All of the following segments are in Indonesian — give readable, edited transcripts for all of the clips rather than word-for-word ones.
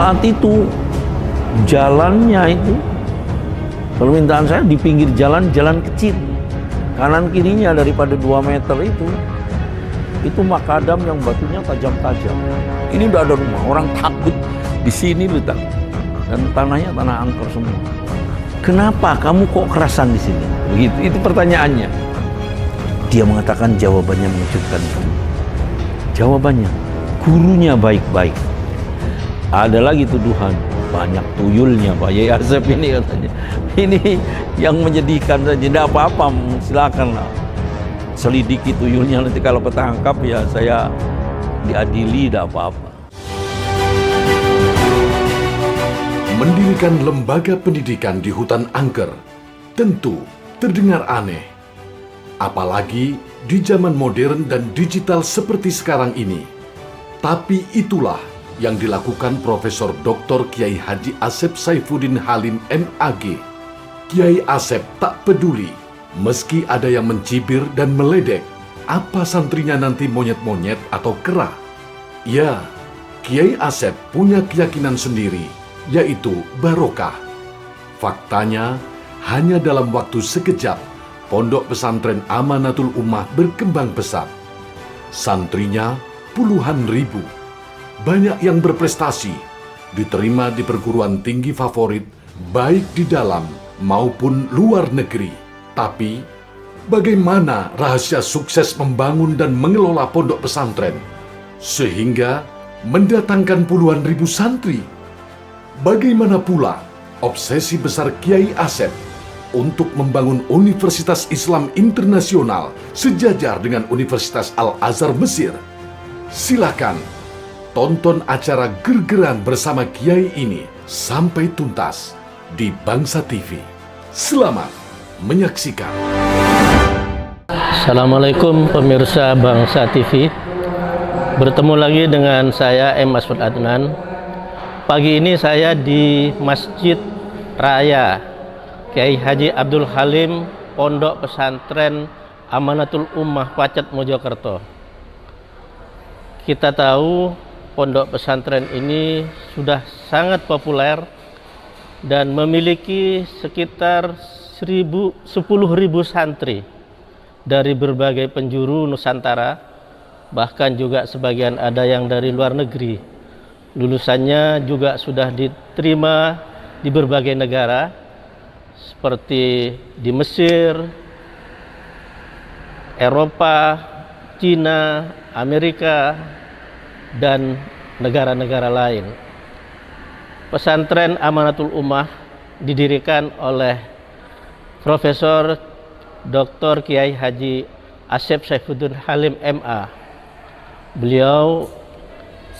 saat itu jalannya itu, permintaan saya di pinggir jalan kecil, kanan kirinya daripada 2 meter itu makadam yang batunya tajam-tajam. Ini udah ada rumah, orang takut di sini letak, dan tanahnya tanah angker semua. Kenapa kamu kok kerasan di sini? Begitu, itu pertanyaannya. Dia mengatakan jawabannya mengejutkan. Jawabannya, gurunya baik-baik. Ada lagi tuduhan, banyak tuyulnya Pak Yai Asep ini katanya. Ini yang menyedihkan saja, tidak apa-apa, silakanlah. Selidiki tuyulnya, nanti kalau ketangkap ya saya diadili, tidak apa-apa. Mendirikan lembaga pendidikan di hutan angker tentu terdengar aneh. Apalagi di zaman modern dan digital seperti sekarang ini. Tapi itulah yang dilakukan Profesor Dr. Kiai Haji Asep Saifuddin Halim MAG. Kiai Asep tak peduli meski ada yang mencibir dan meledek apa santrinya nanti monyet-monyet atau kera. Ya, Kiai Asep punya keyakinan sendiri, yaitu barokah. Faktanya, hanya dalam waktu sekejap, Pondok Pesantren Amanatul Ummah berkembang pesat. Santrinya puluhan ribu. Banyak yang berprestasi, diterima di perguruan tinggi favorit, baik di dalam maupun luar negeri. Tapi, bagaimana rahasia sukses membangun dan mengelola pondok pesantren, sehingga mendatangkan puluhan ribu santri? Bagaimana pula obsesi besar Kiai Asep untuk membangun Universitas Islam Internasional sejajar dengan Universitas Al-Azhar Mesir? Silakan tonton acara Gergeran bersama Kiai ini sampai tuntas di Bangsa TV. Selamat menyaksikan. Assalamualaikum pemirsa Bangsa TV. Bertemu lagi dengan saya M. Masud Adnan. Pagi ini saya di Masjid Raya Kiai Haji Abdul Halim Pondok Pesantren Amanatul Ummah Pacet Mojokerto. Kita tahu pondok pesantren ini sudah sangat populer dan memiliki sekitar 10.000 santri dari berbagai penjuru Nusantara, bahkan juga sebagian ada yang dari luar negeri. Lulusannya juga sudah diterima di berbagai negara seperti di Mesir, Eropa, Cina, Amerika, dan negara-negara lain. Pesantren Amanatul Ummah didirikan oleh Profesor Dr. Kiai Haji Asep Saifuddin Halim MA. Beliau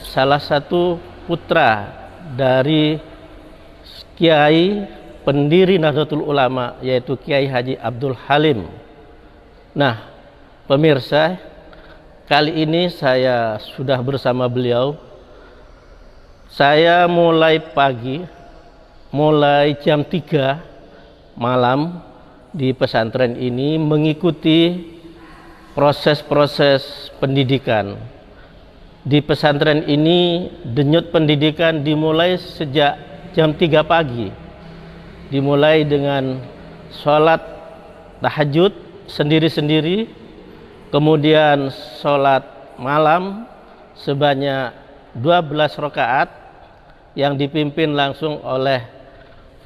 salah satu putra dari Kiai pendiri Nahdlatul Ulama, yaitu Kiai Haji Abdul Halim. Nah, pemirsa, kali ini saya sudah bersama beliau. Saya mulai pagi, mulai jam 3 malam di pesantren ini mengikuti proses-proses pendidikan. Di pesantren ini denyut pendidikan dimulai sejak jam 3 pagi. Dimulai dengan sholat tahajud sendiri-sendiri, kemudian sholat malam sebanyak 12 rakaat yang dipimpin langsung oleh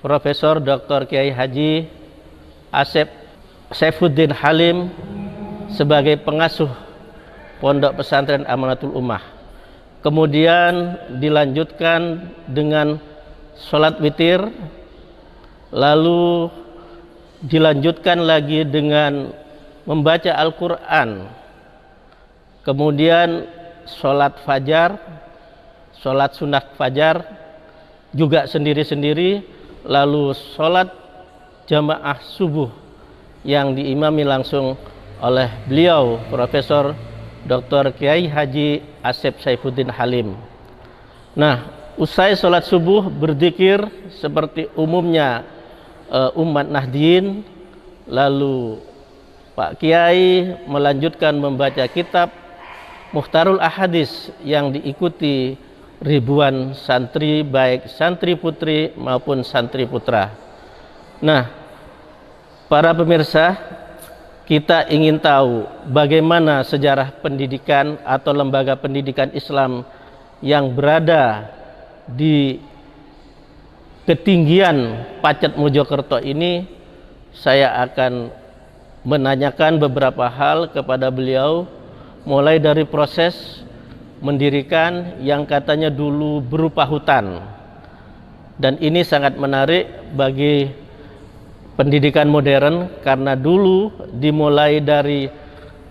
Profesor Dr. Kiai Haji Asep Saifuddin Halim sebagai pengasuh Pondok Pesantren Amanatul Ummah. Kemudian dilanjutkan dengan sholat witir, lalu dilanjutkan lagi dengan membaca Al-Quran, kemudian sholat fajar, sholat sunat fajar juga sendiri-sendiri, lalu sholat jamaah subuh yang diimami langsung oleh beliau Profesor Dr. Kiai Haji Asep Saifuddin Halim. Nah, usai sholat subuh berzikir seperti umumnya umat Nahdien, lalu Pak Kiai melanjutkan membaca kitab Mukhtarul Ahadits yang diikuti ribuan santri, baik santri putri maupun santri putra. Nah, para pemirsa, kita ingin tahu bagaimana sejarah pendidikan atau lembaga pendidikan Islam yang berada di ketinggian Pacet Mojokerto ini. Saya akan menanyakan beberapa hal kepada beliau, mulai dari proses mendirikan yang katanya dulu berupa hutan, dan ini sangat menarik bagi pendidikan modern karena dulu dimulai dari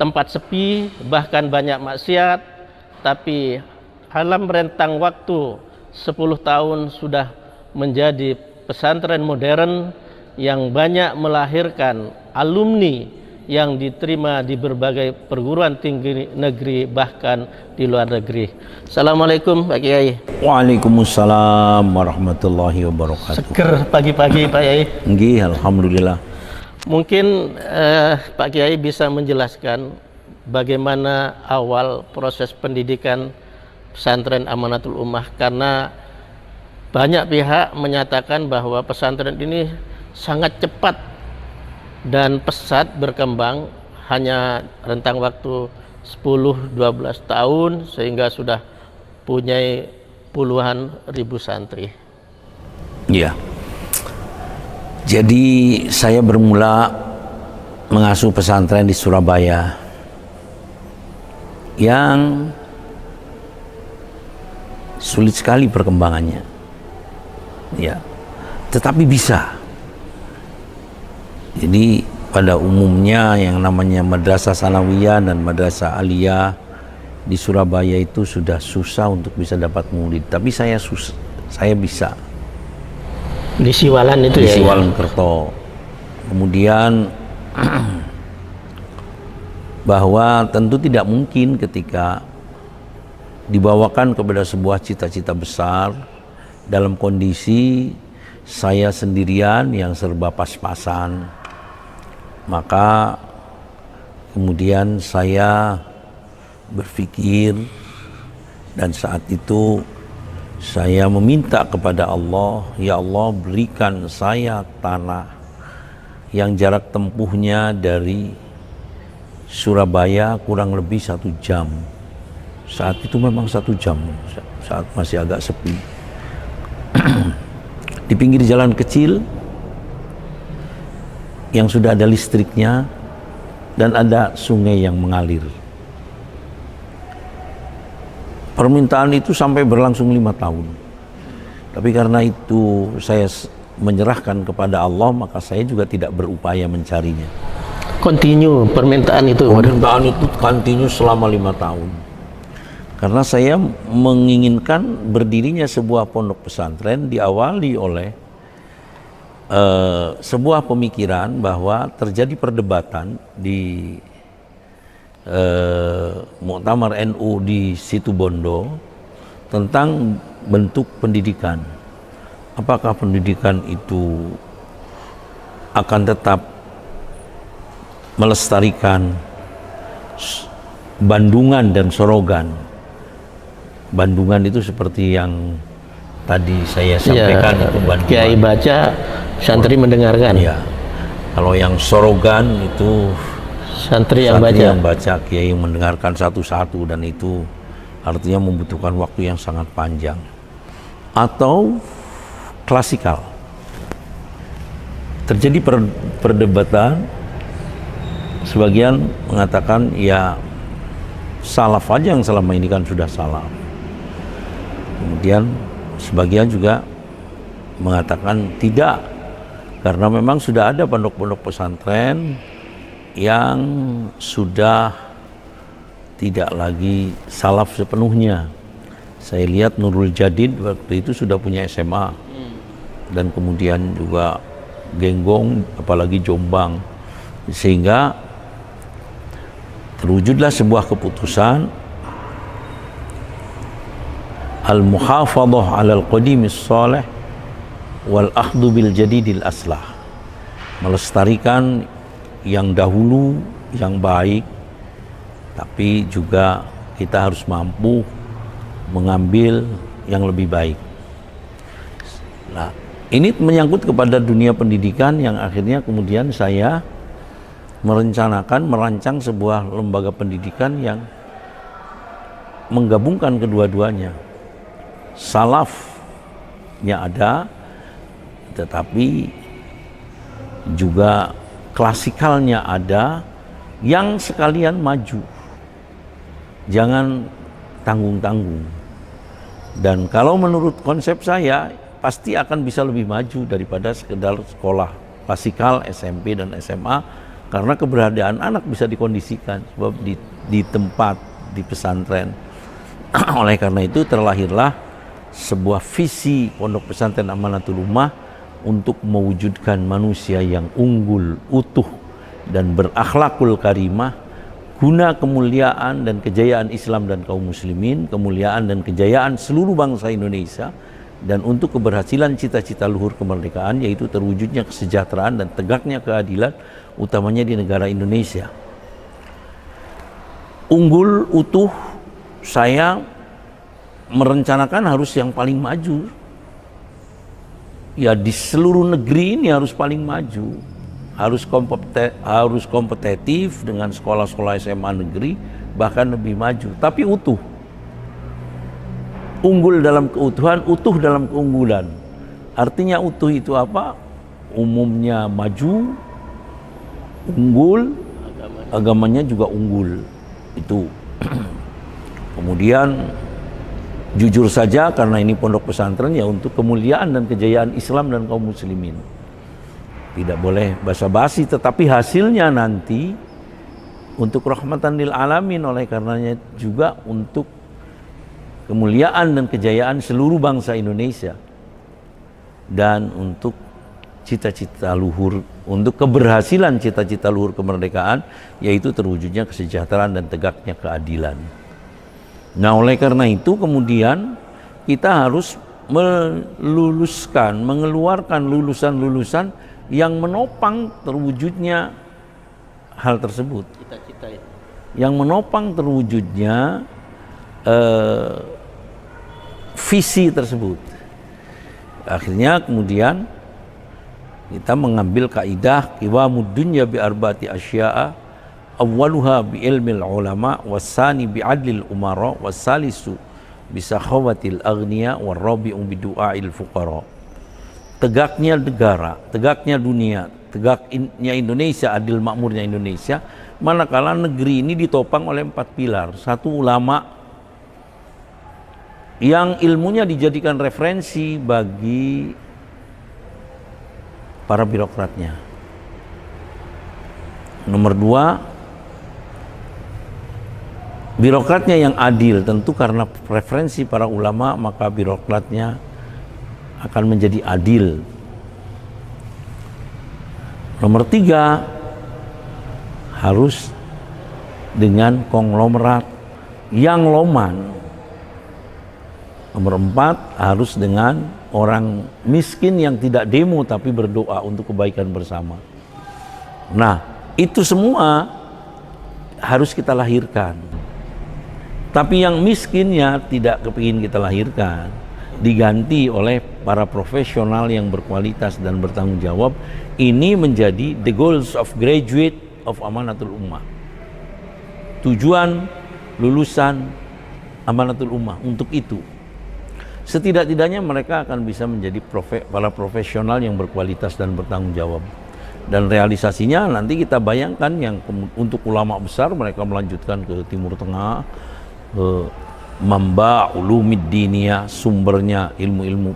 tempat sepi, bahkan banyak maksiat, tapi dalam rentang waktu 10 tahun sudah menjadi pesantren modern yang banyak melahirkan alumni yang diterima di berbagai perguruan tinggi negeri, bahkan di luar negeri. Assalamualaikum Pak Kiai. Waalaikumsalam warahmatullahi wabarakatuh. Seger pagi-pagi Pak Kiai. Nggih, alhamdulillah. Mungkin Pak Kiai bisa menjelaskan bagaimana awal proses pendidikan pesantren Amanatul Ummah, karena banyak pihak menyatakan bahwa pesantren ini sangat cepat dan pesat berkembang, hanya rentang waktu 10-12 tahun sehingga sudah punya puluhan ribu santri. Ya. Jadi saya bermula mengasuh pesantren di Surabaya yang sulit sekali perkembangannya. Ya. Tetapi bisa. Jadi pada umumnya yang namanya madrasah sanawiyah dan madrasah aliyah di Surabaya itu sudah susah untuk bisa dapat murid. Tapi saya bisa. Di Siwalan itu di ya? Siwalan Kerto. Kemudian bahwa tentu tidak mungkin ketika dibawakan kepada sebuah cita-cita besar dalam kondisi saya sendirian yang serba pas-pasan. Maka kemudian saya berpikir, dan saat itu saya meminta kepada Allah, ya Allah, berikan saya tanah yang jarak tempuhnya dari Surabaya kurang lebih 1 jam. Saat itu memang 1 jam, saat masih agak sepi. Di pinggir jalan kecil yang sudah ada listriknya dan ada sungai yang mengalir. Permintaan itu sampai berlangsung 5 tahun. Tapi karena itu saya menyerahkan kepada Allah, maka saya juga tidak berupaya mencarinya. Continue permintaan itu? Permintaan itu continue selama 5 tahun. Karena saya menginginkan berdirinya sebuah pondok pesantren diawali oleh sebuah pemikiran bahwa terjadi perdebatan di Muktamar NU di Situbondo tentang bentuk pendidikan. Apakah pendidikan itu akan tetap melestarikan Bandungan dan Sorogan. Bandungan itu seperti yang tadi saya sampaikan, ya, itu Bandungan. Kiai baca, santri mendengarkan. Ya. Kalau yang Sorogan itu santri yang baca, Kiai yang mendengarkan satu-satu, dan itu artinya membutuhkan waktu yang sangat panjang. Atau klasikal. Terjadi perdebatan, sebagian mengatakan ya salaf aja yang selama ini kan sudah salaf. Kemudian sebagian juga mengatakan tidak, karena memang sudah ada pondok-pondok pesantren yang sudah tidak lagi salaf sepenuhnya. Saya lihat Nurul Jadid waktu itu sudah punya SMA, dan kemudian juga Genggong, apalagi Jombang, sehingga terwujudlah sebuah keputusan al-muhafadhah 'alal qadimis salih wal akhdhu bil jadidil aslah. Melestarikan yang dahulu yang baik, tapi juga kita harus mampu mengambil yang lebih baik. Nah, ini menyangkut kepada dunia pendidikan yang akhirnya kemudian saya merancang sebuah lembaga pendidikan yang menggabungkan kedua-duanya. Salafnya ada, tetapi juga klasikalnya ada, yang sekalian maju. Jangan tanggung-tanggung. Dan kalau menurut konsep saya, pasti akan bisa lebih maju daripada sekedar sekolah klasikal, SMP dan SMA, karena keberadaan anak bisa dikondisikan sebab di tempat, di pesantren. Oleh karena itu terlahirlah sebuah visi Pondok Pesantren Amanatul Ummah untuk mewujudkan manusia yang unggul, utuh, dan berakhlakul karimah guna kemuliaan dan kejayaan Islam dan kaum muslimin, kemuliaan dan kejayaan seluruh bangsa Indonesia, dan untuk keberhasilan cita-cita luhur kemerdekaan, yaitu terwujudnya kesejahteraan dan tegaknya keadilan, utamanya di negara Indonesia. Unggul, utuh, saya merencanakan harus yang paling maju. Ya, di seluruh negeri ini harus paling maju. Harus kompetitif dengan sekolah-sekolah SMA negeri, bahkan lebih maju, tapi utuh. Unggul dalam keutuhan, utuh dalam keunggulan. Artinya utuh itu apa? Umumnya maju, unggul, agamanya juga unggul. Itu. Kemudian jujur saja, karena ini pondok pesantren, ya untuk kemuliaan dan kejayaan Islam dan kaum muslimin. Tidak boleh basa-basi, tetapi hasilnya nanti untuk rahmatan lil alamin, oleh karenanya juga untuk kemuliaan dan kejayaan seluruh bangsa Indonesia, dan untuk cita-cita luhur, untuk keberhasilan cita-cita luhur kemerdekaan, yaitu terwujudnya kesejahteraan dan tegaknya keadilan. Nah, oleh karena itu kemudian kita harus mengeluarkan lulusan-lulusan yang menopang terwujudnya hal tersebut. Cita-cita itu. Yang menopang terwujudnya visi tersebut. Akhirnya kemudian kita mengambil kaidah qiwamud dunya bi arba'ati asya'a, awwaluha bi ilmil ulama, wassani bi adlil umara, wassalisu bi sakhawatil aghniya, warrabi'u bi du'ail fuqara. Tegaknya negara, tegaknya dunia, tegaknya Indonesia, adil makmurnya Indonesia, manakala negeri ini ditopang oleh 4 pilar. 1, ulama yang ilmunya dijadikan referensi bagi para birokratnya. Nomor 2, birokratnya yang adil. Tentu karena referensi para ulama, maka birokratnya akan menjadi adil. Nomor 3, harus dengan konglomerat yang loman. Nomor 4, harus dengan orang miskin yang tidak demo tapi berdoa untuk kebaikan bersama. Nah, itu semua harus kita lahirkan. Tapi yang miskinnya tidak kepingin kita lahirkan, diganti oleh para profesional yang berkualitas dan bertanggung jawab. Ini menjadi the goals of graduate of Amanatul Ummah. Tujuan lulusan Amanatul Ummah untuk itu. Setidak-tidaknya mereka akan bisa menjadi para profesional yang berkualitas dan bertanggung jawab. Dan realisasinya nanti kita bayangkan yang untuk ulama besar, mereka melanjutkan ke Timur Tengah, ke Mamba Ulumiddiniyah, sumbernya ilmu-ilmu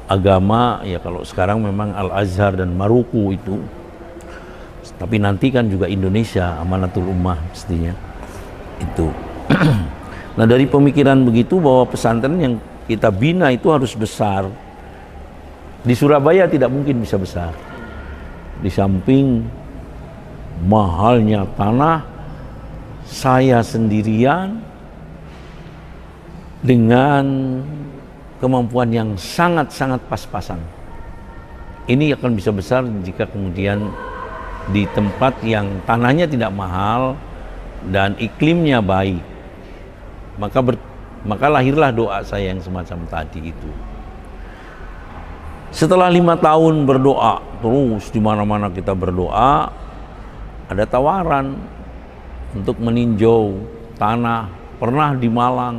agama, ya kalau sekarang memang Al-Azhar dan Maruku itu. Tapi nanti kan juga Indonesia, Amanatul Ummah mestinya. Itu. Nah, dari pemikiran begitu bahwa pesantren yang kita bina itu harus besar. Di Surabaya tidak mungkin bisa besar. Di samping mahalnya tanah, saya sendirian dengan kemampuan yang sangat-sangat pas-pasan. Ini akan bisa besar jika kemudian di tempat yang tanahnya tidak mahal dan iklimnya baik. Maka Maka lahirlah doa saya yang semacam tadi itu. Setelah 5 tahun berdoa, terus di mana-mana kita berdoa, ada tawaran untuk meninjau tanah. Pernah di Malang.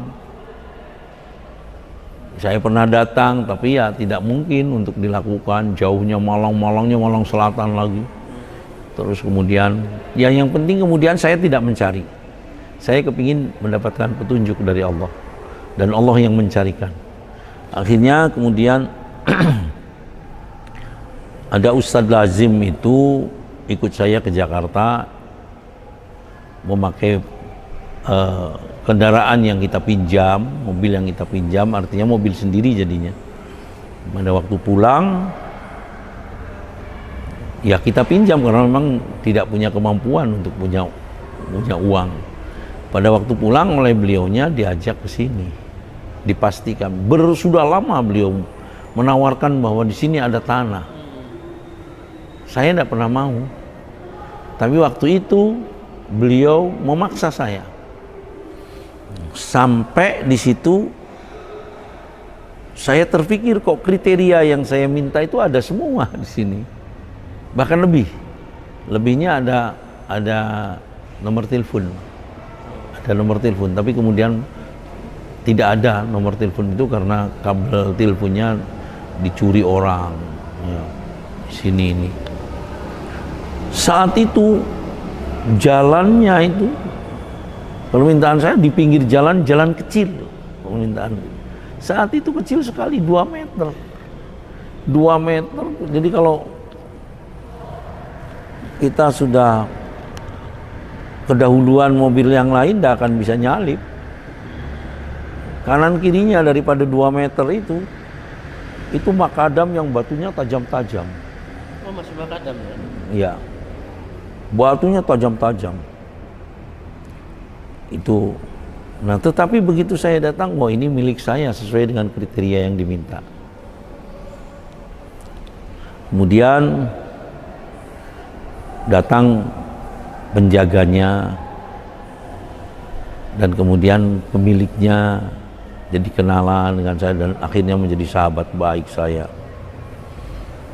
Saya pernah datang, tapi ya tidak mungkin untuk dilakukan. Jauhnya Malangnya Malang Selatan lagi. Terus kemudian, ya yang penting kemudian saya tidak mencari. Saya kepingin mendapatkan petunjuk dari Allah. Dan Allah yang mencarikan. Akhirnya kemudian ada Ustadz Lazim itu ikut saya ke Jakarta memakai kendaraan yang kita pinjam, mobil yang kita pinjam, artinya mobil sendiri jadinya. Pada waktu pulang, ya kita pinjam karena memang tidak punya kemampuan untuk punya uang. Pada waktu pulang oleh beliaunya diajak ke sini, dipastikan. Sudah lama beliau menawarkan bahwa di sini ada tanah. Saya tidak pernah mau, tapi waktu itu beliau memaksa saya. Sampai di situ saya terpikir kok kriteria yang saya minta itu ada semua di sini, bahkan lebihnya ada nomor telepon, tapi kemudian tidak ada nomor telepon itu karena kabel teleponnya dicuri orang ya, di sini ini. Saat itu jalannya itu, permintaan saya di pinggir jalan kecil, permintaan. Saat itu kecil sekali, 2 meter. 2 meter, jadi kalau kita sudah kedahuluan mobil yang lain, tidak akan bisa nyalip. Kanan kirinya daripada 2 meter itu makadam yang batunya tajam-tajam. Oh, masih makadam ya? Iya. Batunya tajam-tajam. Itu. Nah, tetapi begitu saya datang, wah ini milik saya sesuai dengan kriteria yang diminta. Kemudian datang penjaganya dan kemudian pemiliknya jadi kenalan dengan saya dan akhirnya menjadi sahabat baik saya.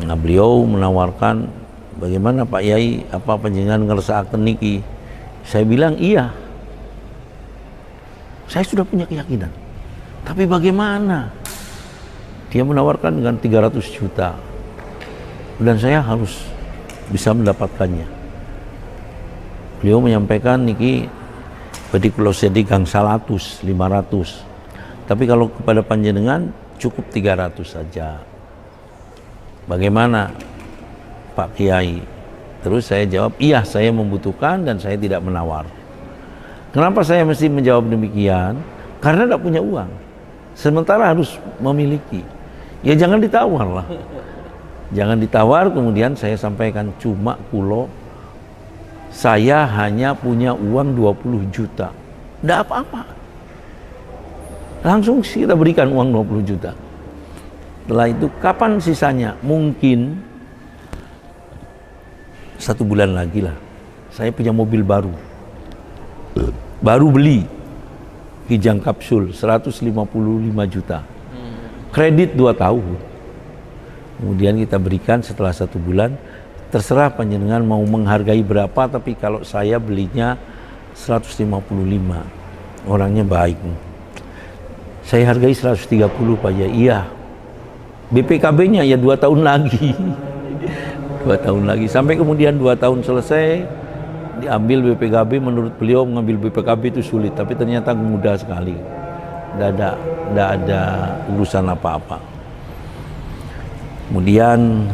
Nah, beliau menawarkan, bagaimana Pak Yai, apa panjenengan ngersakaken niki? Saya bilang iya. Saya sudah punya keyakinan. Tapi bagaimana? Dia menawarkan dengan 300 juta. Dan saya harus bisa mendapatkannya. Beliau menyampaikan niki badi kula sedi gang 100, 500. Tapi kalau kepada panjenengan cukup 300 saja. Bagaimana Pak Kiai? Terus saya jawab, iya saya membutuhkan dan saya tidak menawar. Kenapa saya mesti menjawab demikian? Karena tidak punya uang. Sementara harus memiliki. Ya jangan ditawar lah. Jangan ditawar, kemudian saya sampaikan cuma kulo, saya hanya punya uang 20 juta. Tidak apa-apa. Langsung kita berikan uang 20 juta. Setelah itu kapan sisanya? Mungkin 1 bulan lagi lah. Saya punya mobil baru. Baru beli. Kijang kapsul 155 juta. Kredit 2 tahun. Kemudian kita berikan setelah 1 bulan. Terserah panjenengan mau menghargai berapa, tapi kalau saya belinya 155. Orangnya baik. Saya hargai 130 Pak ya. Iya. BPKB-nya ya 2 tahun lagi. 2 tahun lagi. Sampai kemudian 2 tahun selesai, diambil BPKB. Menurut beliau mengambil BPKB itu sulit, tapi ternyata mudah sekali. Tidak ada urusan apa-apa. Kemudian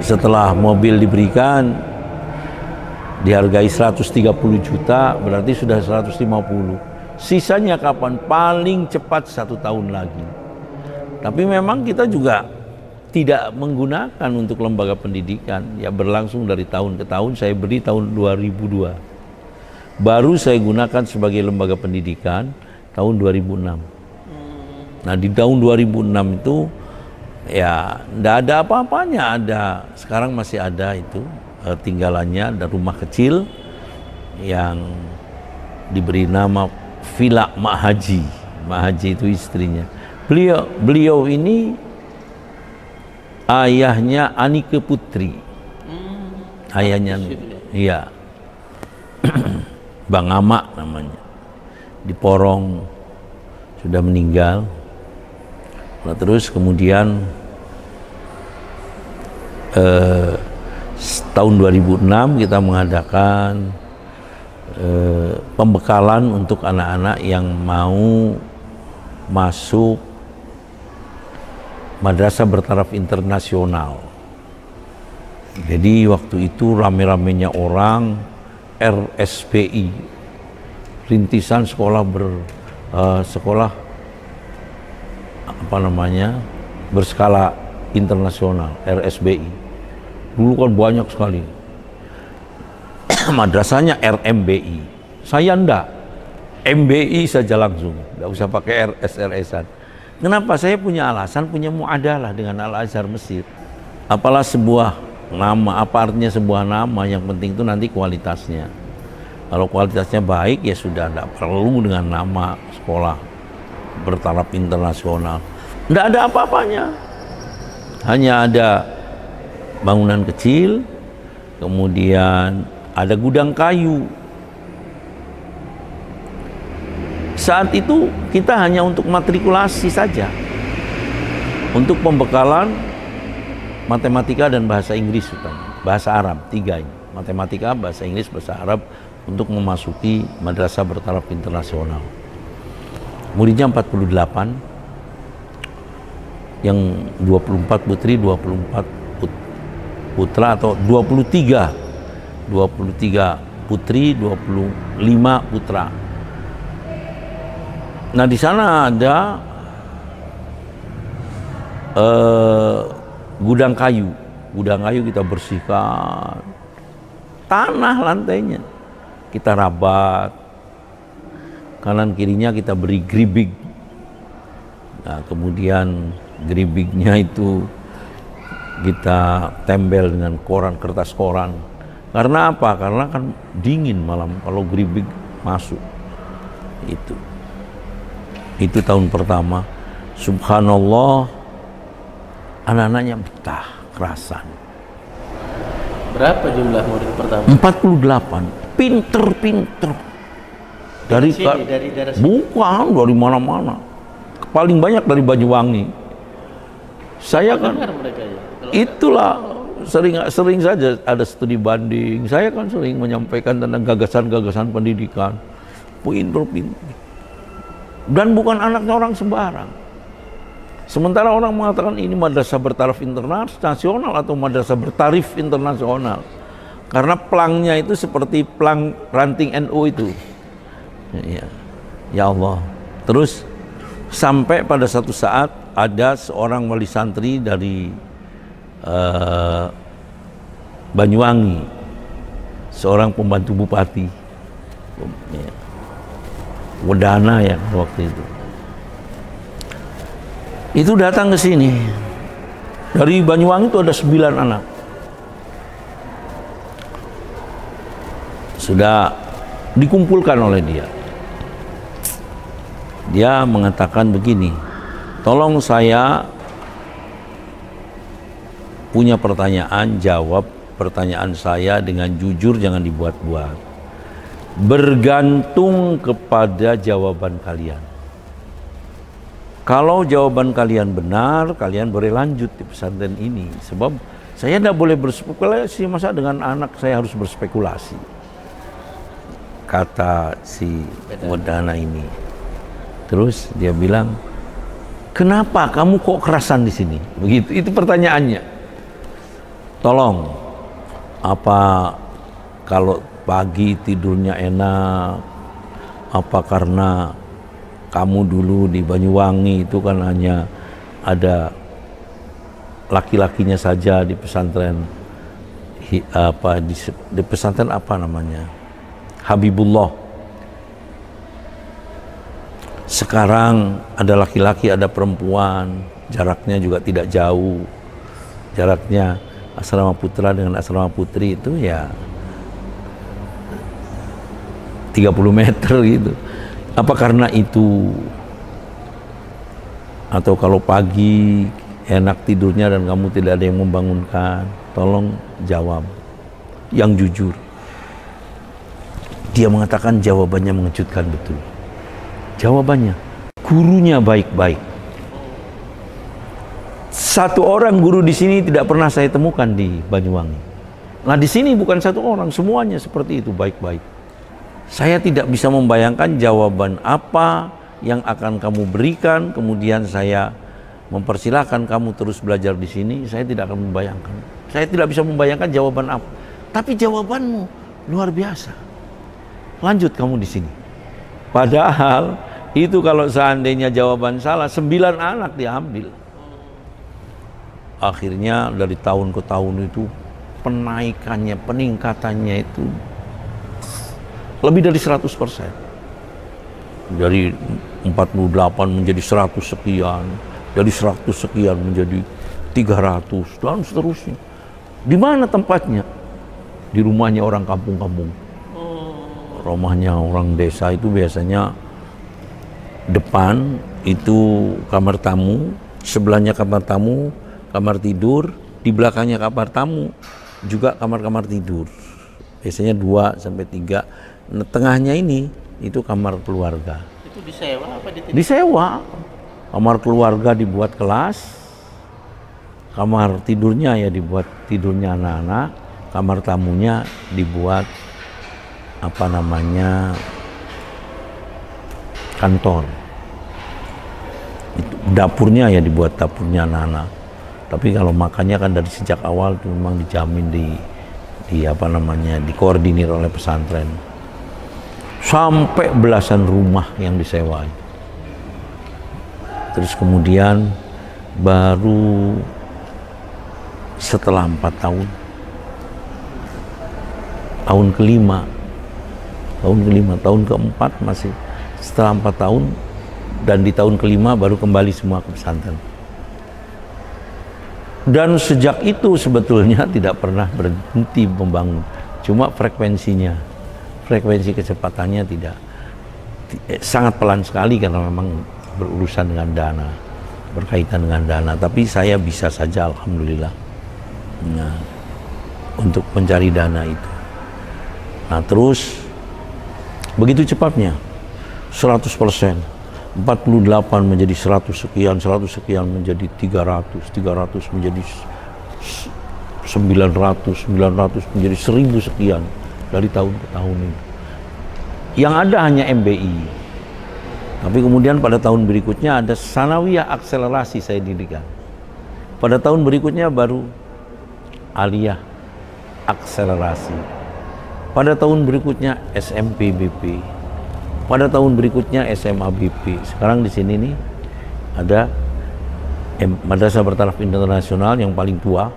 setelah mobil diberikan, dihargai 130 juta, berarti sudah 150. Sisanya kapan? Paling cepat 1 tahun lagi. Tapi memang kita juga tidak menggunakan untuk lembaga pendidikan. Ya berlangsung dari tahun ke tahun. Saya beri tahun 2002. Baru saya gunakan sebagai lembaga pendidikan tahun 2006. Nah di tahun 2006 itu ya tidak ada apa-apanya. Sekarang masih ada itu tinggalannya, ada rumah kecil yang diberi nama Vila Mak Haji. Mak Haji itu istrinya. Beliau ini ayahnya Anike Putri. Ayahnya, iya. Bang Amak namanya. Di Porong, sudah meninggal. Nah, terus kemudian tahun 2006 kita mengadakan pembekalan untuk anak-anak yang mau masuk madrasah bertaraf internasional. Jadi waktu itu rame-ramenya orang, RSPI, rintisan sekolah berskala internasional, RSBI. Dulu kan banyak sekali. Madrasahnya RMBI. Saya ndak. MBI saja langsung, nggak usah pakai RS-RS-an. Kenapa? Saya punya alasan, punya muadalah dengan Al-Azhar Mesir. Apalah sebuah nama, apa artinya sebuah nama, yang penting itu nanti kualitasnya. Kalau kualitasnya baik, ya sudah, tidak perlu dengan nama sekolah bertaraf internasional. Tidak ada apa-apanya. Hanya ada bangunan kecil, kemudian ada gudang kayu. Saat itu kita hanya untuk matrikulasi saja, untuk pembekalan matematika dan bahasa Inggris, bahasa Arab, 3 ini. Matematika, bahasa Inggris, bahasa Arab, untuk memasuki madrasah bertaraf internasional. Muridnya 48, yang 24 putri, 24 putra, atau 23 putri, 25 putra. Nah, di sana ada gudang kayu. Gudang kayu kita bersihkan, tanah lantainya kita rabat, kanan kirinya kita beri geribig. Nah, kemudian geribignya itu kita tempel dengan koran, kertas koran. Karena apa? Karena kan dingin malam kalau geribig masuk. Itu tahun pertama. Subhanallah, anak-anaknya betah, kerasan. Berapa jumlah murid pertama? 48, pinter. Dari daerah sini? Bukan, dari mana-mana. Paling banyak dari Banyuwangi. Saya kan, mereka ya? itulah sering saja ada studi banding. Saya kan sering menyampaikan tentang gagasan-gagasan pendidikan. Pinter. Dan bukan anaknya orang sembarang. Sementara orang mengatakan ini madrasah bertaraf internasional atau madrasah bertarif internasional. Karena pelangnya itu seperti pelang ranting NU itu. Ya Allah. Terus sampai pada satu saat ada seorang wali santri dari Banyuwangi, seorang pembantu bupati, Wedana ya waktu itu datang ke sini. Dari Banyuwangi itu ada 9 anak. Sudah dikumpulkan oleh dia. Dia mengatakan begini, tolong saya punya pertanyaan, jawab pertanyaan saya dengan jujur, jangan dibuat-buat. Bergantung kepada jawaban kalian. Kalau jawaban kalian benar, kalian boleh lanjut di pesantren ini. Sebab saya tidak boleh berspekulasi, masa dengan anak saya harus berspekulasi. Kata si Wedana ini. Terus dia bilang, kenapa kamu kok kerasan di sini? Begitu, itu pertanyaannya. Tolong, apa kalau pagi tidurnya enak, apa karena kamu dulu di Banyuwangi itu kan hanya ada laki-lakinya saja di pesantren, di pesantren apa namanya, Habibullah. Sekarang ada laki-laki, ada perempuan, jaraknya juga tidak jauh. Jaraknya asrama putra dengan asrama putri itu ya 30 meter gitu. Apa karena itu? Atau kalau pagi enak tidurnya dan kamu tidak ada yang membangunkan? Tolong jawab yang jujur. Dia mengatakan jawabannya mengejutkan betul. Jawabannya, gurunya baik-baik. Satu orang guru di sini tidak pernah saya temukan di Banyuwangi. Nah di sini bukan satu orang, semuanya seperti itu, baik-baik. Saya tidak bisa membayangkan jawaban apa yang akan kamu berikan, kemudian saya mempersilahkan kamu terus belajar di sini. Saya tidak akan membayangkan. Saya tidak bisa membayangkan jawaban apa. Tapi jawabanmu luar biasa. Lanjut kamu di sini. Padahal itu kalau seandainya jawaban salah, 9 anak diambil. Akhirnya dari tahun ke tahun itu penaikannya, peningkatannya itu lebih dari 100%. Dari 48 menjadi 100 sekian, dari 100 sekian menjadi 300 dan seterusnya. Di mana tempatnya? Di rumahnya orang kampung-kampung. Rumahnya orang desa itu biasanya depan itu kamar tamu, sebelahnya kamar tamu, kamar tidur, di belakangnya kamar tamu, juga kamar-kamar tidur. Biasanya 2 sampai 3. Nah, tengahnya ini itu kamar keluarga. Itu disewa apa ditidur? Disewa. Kamar keluarga dibuat kelas. Kamar tidurnya ya dibuat tidurnya anak-anak. Kamar tamunya dibuat apa namanya? Kantor. Itu, dapurnya ya dibuat dapurnya anak-anak. Tapi kalau makannya kan dari sejak awal itu memang dijamin di apa namanya, dikoordinir oleh pesantren. Sampai belasan rumah yang disewa. Terus kemudian baru setelah 4 tahun, tahun keempat masih, setelah 4 tahun dan di tahun kelima baru kembali semua ke pesantren. Dan sejak itu sebetulnya tidak pernah berhenti membangun, cuma frekuensi kecepatannya tidak, sangat pelan sekali karena memang berurusan dengan dana, berkaitan dengan dana. Tapi saya bisa saja alhamdulillah untuk mencari dana itu. Nah terus begitu cepatnya 100%, 48 menjadi 100 sekian, 100 sekian menjadi 300, 300 menjadi 900, 900 menjadi 1000 sekian dari tahun ke tahun ini. Yang ada hanya MBI. Tapi kemudian pada tahun berikutnya ada sanawiyah akselerasi saya dirikan. Pada tahun berikutnya baru aliyah akselerasi. Pada tahun berikutnya SMPBP. Pada tahun berikutnya SMABP. Sekarang di sini nih ada Madrasah Bertaraf Internasional yang paling tua.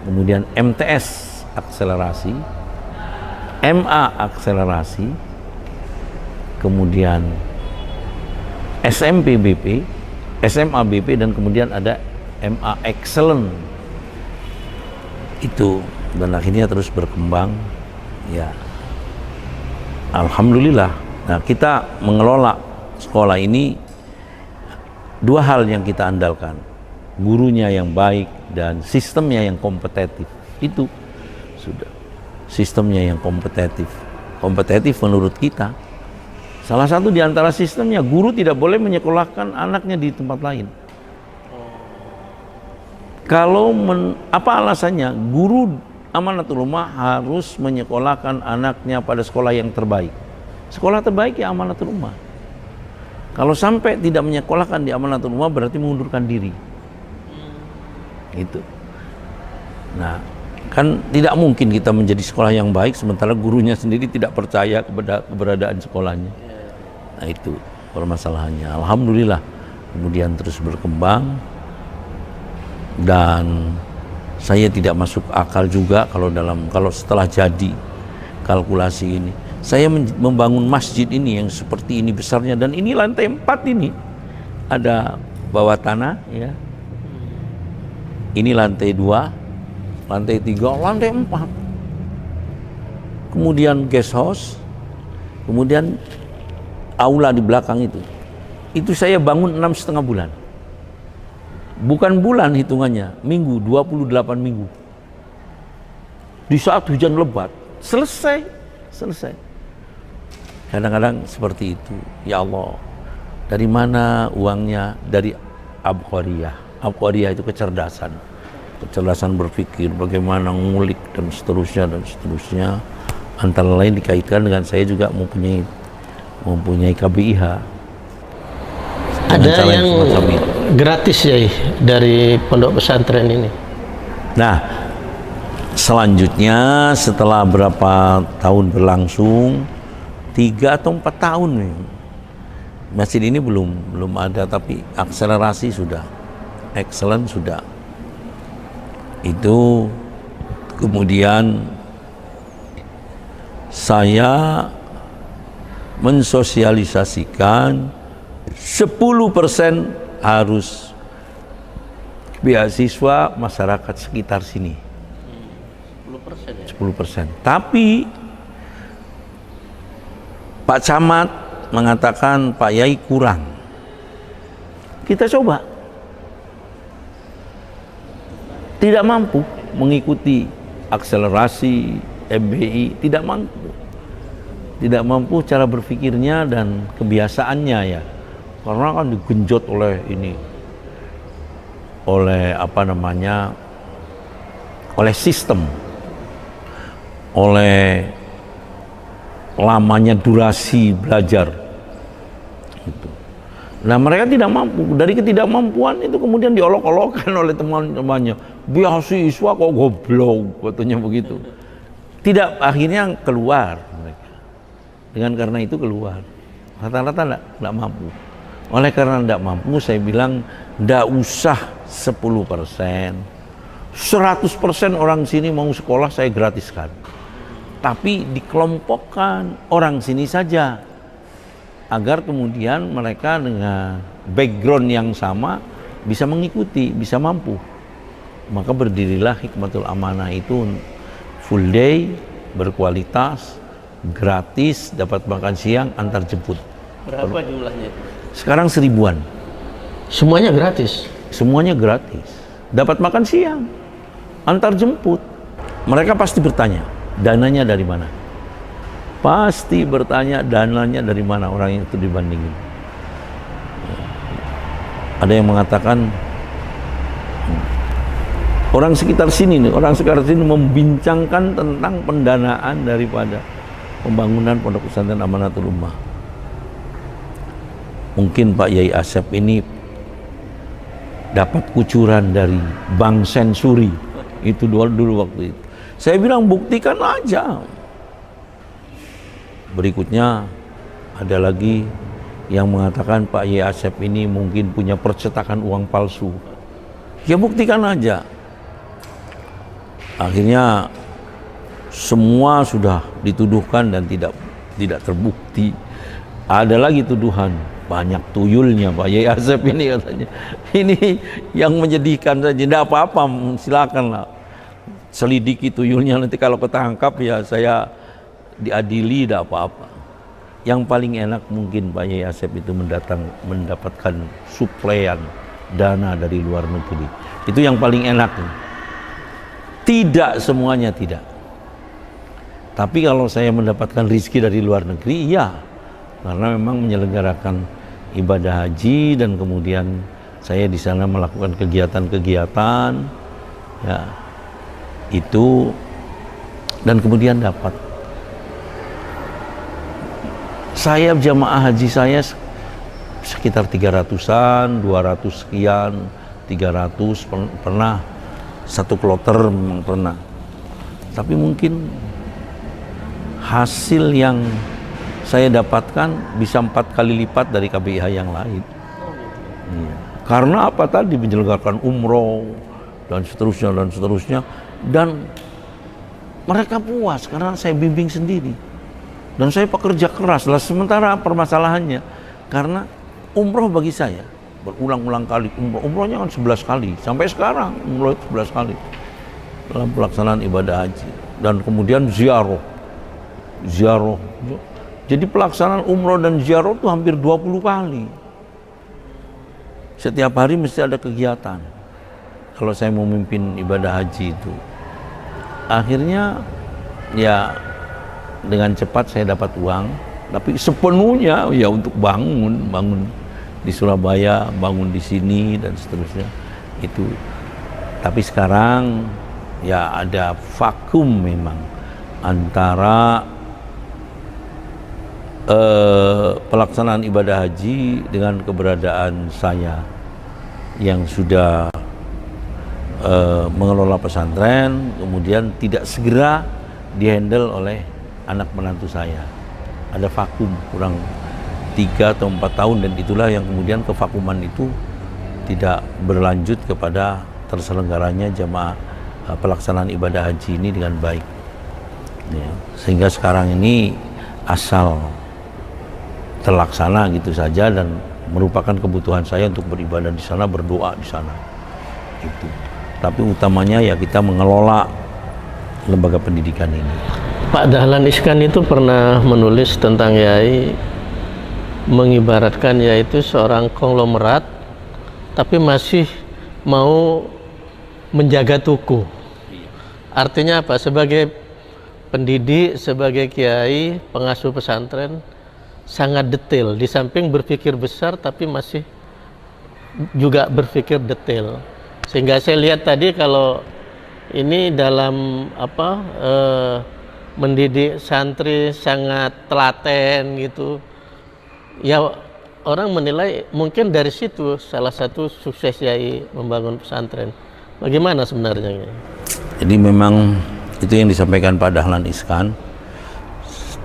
Kemudian MTS akselerasi, MA akselerasi, kemudian SMPBP, SMABP, dan kemudian ada MA Excellent. Itu, dan akhirnya terus berkembang. Ya, alhamdulillah. Nah, kita mengelola sekolah ini 2 hal yang kita andalkan. Gurunya yang baik dan sistemnya yang kompetitif. Itu sudah. Sistemnya yang kompetitif. Kompetitif menurut kita. Salah satu di antara sistemnya, guru tidak boleh menyekolahkan anaknya di tempat lain. Kalau apa alasannya? Guru Amanatul Ummah harus menyekolahkan anaknya pada sekolah yang terbaik. Sekolah terbaik ya Amanatul Ummah. Kalau sampai tidak menyekolahkan di Amanatul Ummah berarti mengundurkan diri. Itu. Nah, kan tidak mungkin kita menjadi sekolah yang baik sementara gurunya sendiri tidak percaya kepada keberadaan sekolahnya. Nah, itu permasalahannya. Alhamdulillah kemudian terus berkembang, dan saya tidak masuk akal juga kalau setelah jadi kalkulasi ini. Saya membangun masjid ini yang seperti ini besarnya, dan ini lantai 4 ini. Ada bawah tanah ya. Ini lantai 2, lantai 3, lantai 4. Kemudian guest house, Kemudian aula di belakang itu saya bangun 6,5 bulan. Bukan bulan hitungannya, minggu, 28 minggu. Di saat hujan lebat, selesai. Kadang-kadang seperti itu. Ya Allah, dari mana uangnya? Dari abqariyah. Abqariyah itu kecerdasan berpikir, bagaimana ngulik dan seterusnya. Antara lain dikaitkan dengan saya juga mempunyai KBIH. Ada yang gratis ya dari pondok pesantren ini. Nah, selanjutnya setelah berapa tahun berlangsung, 3 atau 4 tahun nih, masjid ini belum ada, tapi akselerasi sudah, excellent sudah. Itu kemudian saya mensosialisasikan 10% harus beasiswa masyarakat sekitar sini. 10% ya? 10%. Tapi Pak Camat mengatakan Pak Yai kurang. Kita coba. Tidak mampu mengikuti akselerasi MBI, tidak mampu cara berpikirnya dan kebiasaannya ya, karena kan digenjot oleh oleh sistem, oleh lamanya durasi belajar gitu. Nah, mereka tidak mampu. Dari ketidakmampuan itu kemudian diolok-olokkan oleh teman-temannya, beasiswa kok goblok, katanya begitu. Tidak, akhirnya keluar mereka. Karena itu keluar. Rata-rata tidak mampu. Oleh karena tidak mampu, saya bilang tidak usah 10%. 100% orang sini mau sekolah saya gratiskan. Tapi dikelompokkan orang sini saja, agar kemudian mereka dengan background yang sama bisa mengikuti, bisa mampu. Maka berdirilah Hikmatul Amanah itu, full day, berkualitas, gratis, dapat makan siang, antar jemput. Berapa jumlahnya itu? Sekarang 1000-an. Semuanya gratis? Semuanya gratis. Dapat makan siang, antar jemput. Mereka pasti bertanya, dananya dari mana? Pasti bertanya dananya dari mana orang yang itu dibandingin. Ada yang mengatakan orang sekitar sini membincangkan tentang pendanaan daripada pembangunan Pondok Pesantren Amanatul Ummah. Mungkin Pak Yai Asep ini dapat kucuran dari Bank Sensuri itu dulu waktu itu. Saya bilang buktikan aja. Berikutnya ada lagi yang mengatakan Pak Yai Asep ini mungkin punya percetakan uang palsu. Ya buktikan aja. Akhirnya semua sudah dituduhkan dan tidak terbukti. Ada lagi tuduhan, banyak tuyulnya Pak Yai Asep ini katanya. Ini yang menyedihkan saja. Tidak apa-apa, silakanlah selidiki tuyulnya, nanti kalau ketangkap ya saya diadili, tidak apa-apa. Yang paling enak mungkin Pak Yai Asep itu mendapatkan suplaian dana dari luar negeri. Itu yang paling enak. Tidak semuanya tidak. Tapi kalau saya mendapatkan rezeki dari luar negeri, iya. Karena memang menyelenggarakan ibadah haji dan kemudian saya di sana melakukan kegiatan-kegiatan, ya itu, dan kemudian dapat. Saya jamaah haji saya sekitar 300-an, 200 sekian, 300 pernah, satu kloter memang pernah. Tapi mungkin hasil yang saya dapatkan bisa 4 kali lipat dari KBIH yang lain. Iya. Karena apa tadi, menyelenggarakan umroh dan seterusnya, dan mereka puas karena saya bimbing sendiri. Dan saya pekerja keras lah. Sementara permasalahannya karena umroh bagi saya berulang-ulang kali, umrohnya kan 11 kali sampai sekarang, umroh 11 kali dalam pelaksanaan ibadah haji. Dan kemudian ziarah Jadi pelaksanaan umroh dan ziarah itu hampir 20 kali. Setiap hari mesti ada kegiatan. Kalau saya mau memimpin ibadah haji itu. Akhirnya ya dengan cepat saya dapat uang, tapi sepenuhnya ya untuk bangun di Surabaya, bangun di sini dan seterusnya itu. Tapi sekarang ya ada vakum memang antara pelaksanaan ibadah haji dengan keberadaan saya yang sudah mengelola pesantren, kemudian tidak segera dihandle oleh anak menantu saya. Ada vakum kurang 3 atau 4 tahun, dan itulah yang kemudian kevakuman itu tidak berlanjut kepada terselenggaranya jamaah pelaksanaan ibadah haji ini dengan baik. Ya, sehingga sekarang ini asal terlaksana gitu saja dan merupakan kebutuhan saya untuk beribadah di sana, berdoa di sana. Itu. Tapi utamanya ya kita mengelola lembaga pendidikan ini. Pak Dahlan Iskan itu pernah menulis tentang Yai, mengibaratkan Yai itu seorang konglomerat tapi masih mau menjaga tuku. Artinya apa? Sebagai pendidik, sebagai kiai, pengasuh pesantren, sangat detail. Di samping berpikir besar tapi masih juga berpikir detail. Sehingga saya lihat tadi kalau ini dalam mendidik santri sangat telaten gitu. Ya orang menilai mungkin dari situ salah satu sukses Yai membangun pesantren. Bagaimana sebenarnya? Jadi memang itu yang disampaikan Pak Dahlan Iskan.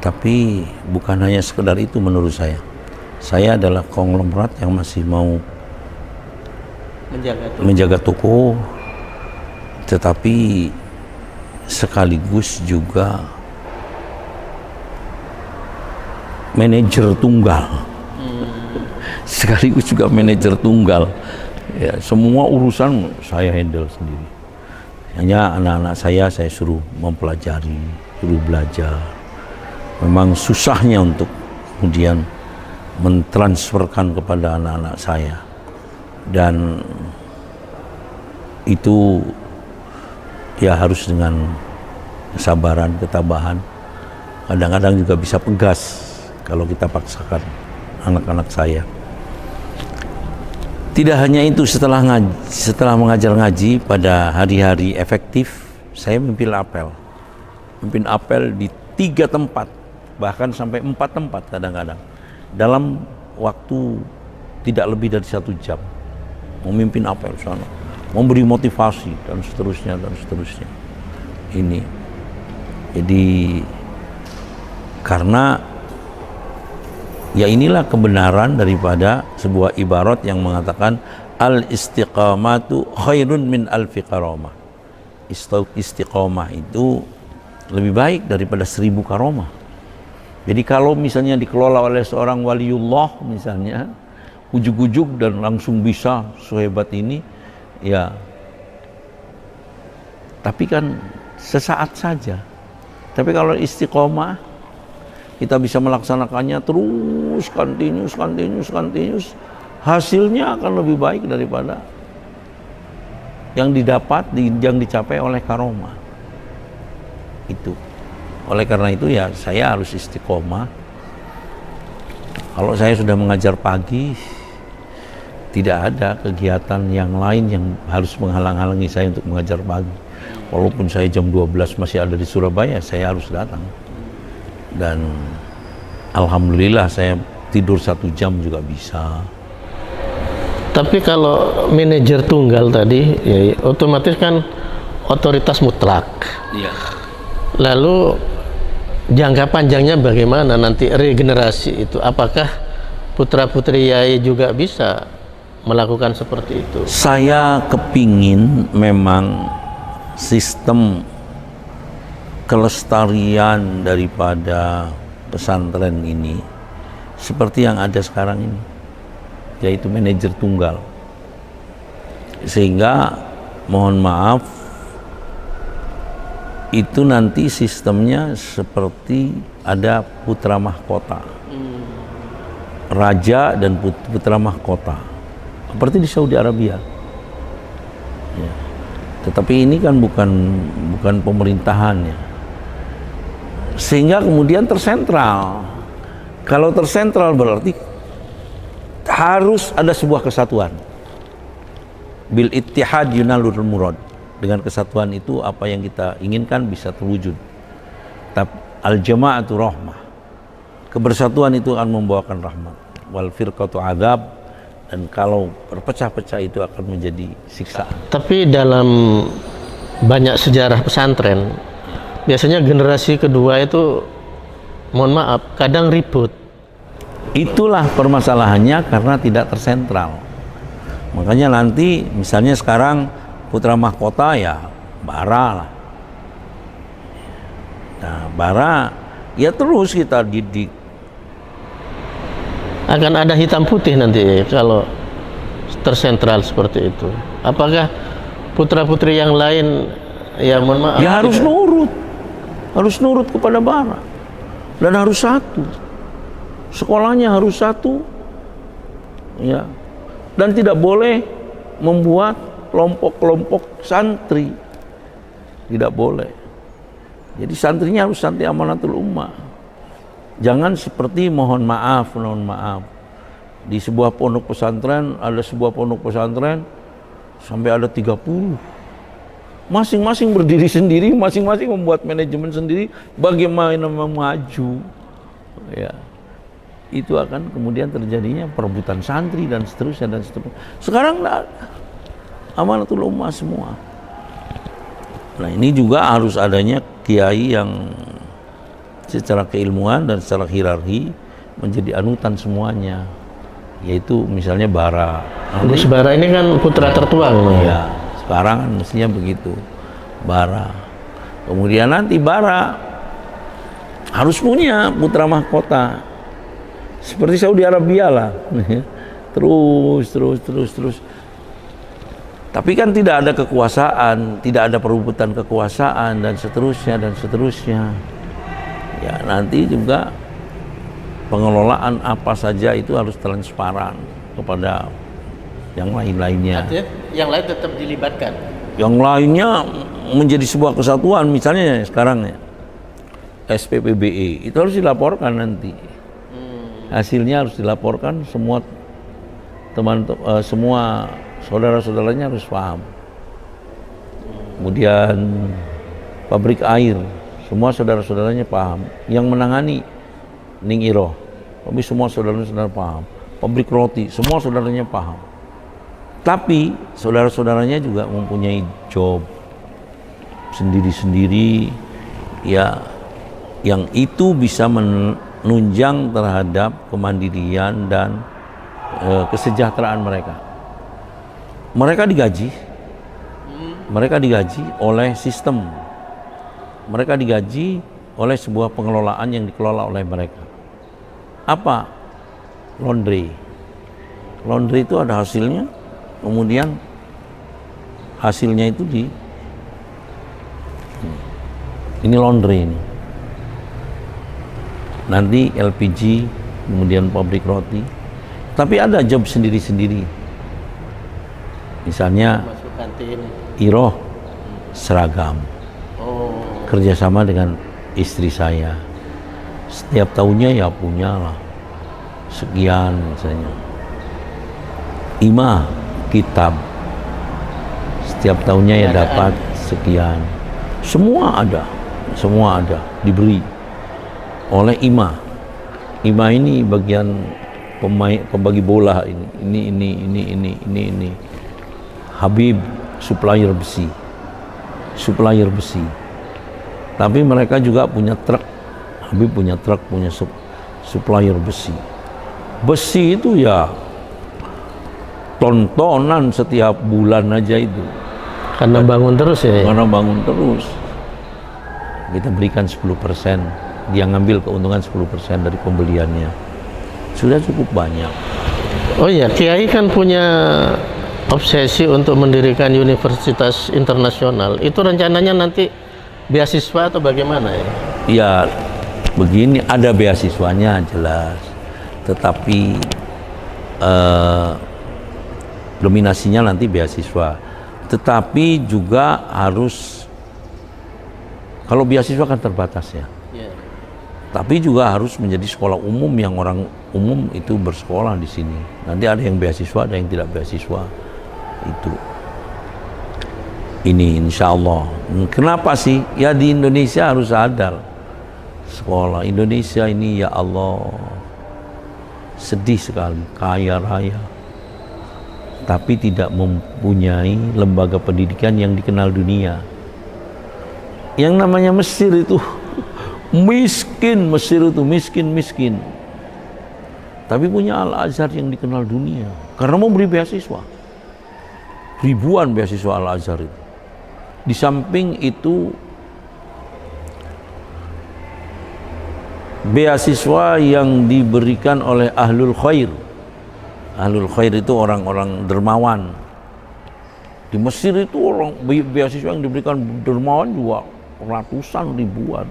Tapi bukan hanya sekedar itu menurut saya. Saya adalah konglomerat yang masih mau menjaga toko, tetapi sekaligus juga manajer tunggal. Sekaligus juga manajer tunggal. Ya, semua urusan saya handle sendiri. Hanya anak-anak saya suruh mempelajari, suruh belajar. Memang susahnya untuk kemudian mentransferkan kepada anak-anak saya, dan itu ya harus dengan kesabaran, ketabahan. Kadang-kadang juga bisa pegas kalau kita paksakan anak-anak saya. Tidak hanya itu, setelah mengajar ngaji pada hari-hari efektif, saya memimpin apel di 3 tempat, bahkan sampai 4 tempat kadang-kadang, dalam waktu tidak lebih dari 1 jam, memimpin apel sana, memberi motivasi dan seterusnya. Ini jadi karena ya inilah kebenaran daripada sebuah ibarat yang mengatakan al-istiqamatu khairun min alfi karamah. Istiqamah itu lebih baik daripada 1000 karamah. Jadi kalau misalnya dikelola oleh seorang waliullah misalnya, ujuk-ujuk dan langsung bisa sehebat ini, ya tapi kan sesaat saja. Tapi kalau istiqomah, kita bisa melaksanakannya terus, continuous, hasilnya akan lebih baik daripada yang dicapai oleh karomah. Itu. Oleh karena itu ya saya harus istiqomah. Kalau saya sudah mengajar pagi, tidak ada kegiatan yang lain yang harus menghalang-halangi saya untuk mengajar pagi. Walaupun saya jam 12 masih ada di Surabaya, saya harus datang. Dan alhamdulillah saya tidur 1 jam juga bisa. Tapi kalau manajer tunggal tadi, ya otomatis kan otoritas mutlak. Iya. Lalu jangka panjangnya bagaimana nanti regenerasi itu? Apakah putra-putri Yai juga bisa melakukan seperti itu? Saya kepingin memang sistem kelestarian daripada pesantren ini seperti yang ada sekarang ini, yaitu manajer tunggal. Sehingga mohon maaf, itu nanti sistemnya seperti ada putra mahkota, raja dan putra mahkota, seperti di Saudi Arabia. Ya. Tetapi ini kan bukan pemerintahannya, sehingga kemudian tersentral. Kalau tersentral berarti harus ada sebuah kesatuan. Bil ittihad yunalul murad. Dengan kesatuan itu apa yang kita inginkan bisa terwujud. Al jama'atu rahmah. Kebersatuan itu akan membawakan rahmat. Wal firqatu adzab, dan kalau berpecah-pecah itu akan menjadi siksaan. Tapi dalam banyak sejarah pesantren, biasanya generasi kedua itu, mohon maaf, kadang ribut. Itulah permasalahannya karena tidak tersentral. Makanya nanti misalnya sekarang putra mahkota ya bara lah. Nah, bara ya terus kita didik. Akan ada hitam putih nanti kalau tersentral seperti itu. Apakah putra-putri yang lain ya mohon maaf Ya harus nurut kepada bara, dan harus satu. Sekolahnya harus satu, ya, dan tidak boleh membuat kelompok-kelompok santri, tidak boleh. Jadi santrinya harus santri amanatul ummah. Jangan seperti mohon maaf di sebuah pondok pesantren, ada sebuah pondok pesantren sampai ada 30, masing-masing berdiri sendiri, masing-masing membuat manajemen sendiri, bagaimana maju, ya. Itu akan kemudian terjadinya perebutan santri dan seterusnya. Sekarang enggak ada, amanatul ummah semua. Nah, ini juga harus adanya kiai yang secara keilmuan dan secara hierarki menjadi anutan semuanya, yaitu misalnya bara. Gus Bara ini kan putra tertua memang. Ya, sekarang kan mestinya begitu, bara. Kemudian nanti bara harus punya putra mahkota, seperti Saudi Arabia lah. terus. Tapi kan tidak ada kekuasaan, tidak ada perebutan kekuasaan dan seterusnya. Ya, nanti juga pengelolaan apa saja itu harus transparan kepada yang lain-lainnya. Artinya yang lain tetap dilibatkan. Yang lainnya menjadi sebuah kesatuan, misalnya sekarang ya SPPBE itu harus dilaporkan nanti. Hasilnya harus dilaporkan, semua semua saudara-saudaranya harus paham. Kemudian pabrik air, semua saudara-saudaranya paham. Yang menangani Ning Iroh, tapi semua saudara-saudara paham. Pabrik roti, semua saudaranya paham. Tapi saudara-saudaranya juga mempunyai job sendiri-sendiri, ya, yang itu bisa menunjang terhadap kemandirian dan kesejahteraan mereka. Mereka digaji oleh sistem. Mereka digaji oleh sebuah pengelolaan yang dikelola oleh mereka. Apa? Laundry itu ada hasilnya, kemudian hasilnya itu ini laundry ini. Nanti LPG, kemudian pabrik roti. Tapi ada job sendiri-sendiri. Misalnya Masuk kantin. Iroh seragam. Kerjasama dengan istri saya. Setiap tahunnya ya punyalah sekian misalnya. Ima kitab. Setiap tahunnya ya dapat sekian. Semua ada diberi oleh Ima. Ima ini bagian pembagi bola ini. Habib supplier besi. Tapi mereka juga punya truk. Habib punya truk, punya supplier besi. Besi itu ya tontonan setiap bulan aja itu. Karena bangun terus ya. Karena bangun terus. Kita berikan 10%, dia ngambil keuntungan 10% dari pembeliannya. Sudah cukup banyak. Oh iya, Kiai kan punya obsesi untuk mendirikan universitas internasional. Itu rencananya nanti beasiswa atau bagaimana ya? Ya, begini, ada beasiswanya jelas, tetapi dominasinya nanti beasiswa. Tetapi juga harus, kalau beasiswa kan terbatas ya. Tapi juga harus menjadi sekolah umum yang orang umum itu bersekolah di sini. Nanti ada yang beasiswa, ada yang tidak beasiswa. Itu. Ini insya Allah. Kenapa sih? Ya di Indonesia harus sadar. Sekolah Indonesia ini ya Allah, sedih sekali, kaya raya. Tapi tidak mempunyai lembaga pendidikan yang dikenal dunia. Yang namanya Mesir itu miskin, Mesir itu miskin. Tapi punya Al-Azhar yang dikenal dunia karena mau beri beasiswa. Ribuan beasiswa Al-Azhar itu. Di samping itu beasiswa yang diberikan oleh Ahlul Khair. Ahlul Khair itu orang-orang dermawan. Di Mesir itu orang beasiswa yang diberikan dermawan juga ratusan ribuan.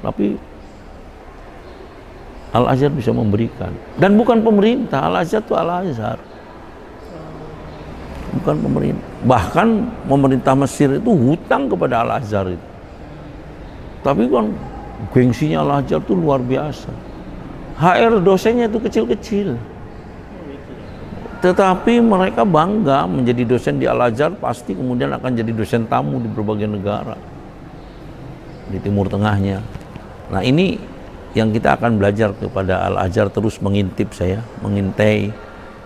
Tapi Al-Azhar bisa memberikan. Dan bukan pemerintah, Al-Azhar itu Al-Azhar. Bukan pemerintah. Bahkan pemerintah Mesir itu hutang kepada Al-Azhar itu. Tapi kan gengsinya Al-Azhar itu luar biasa. HR dosennya itu kecil-kecil. Tetapi mereka bangga menjadi dosen di Al-Azhar, pasti kemudian akan jadi dosen tamu di berbagai negara. Di Timur Tengahnya. Nah ini yang kita akan belajar kepada Al-Azhar, terus mengintip saya, mengintai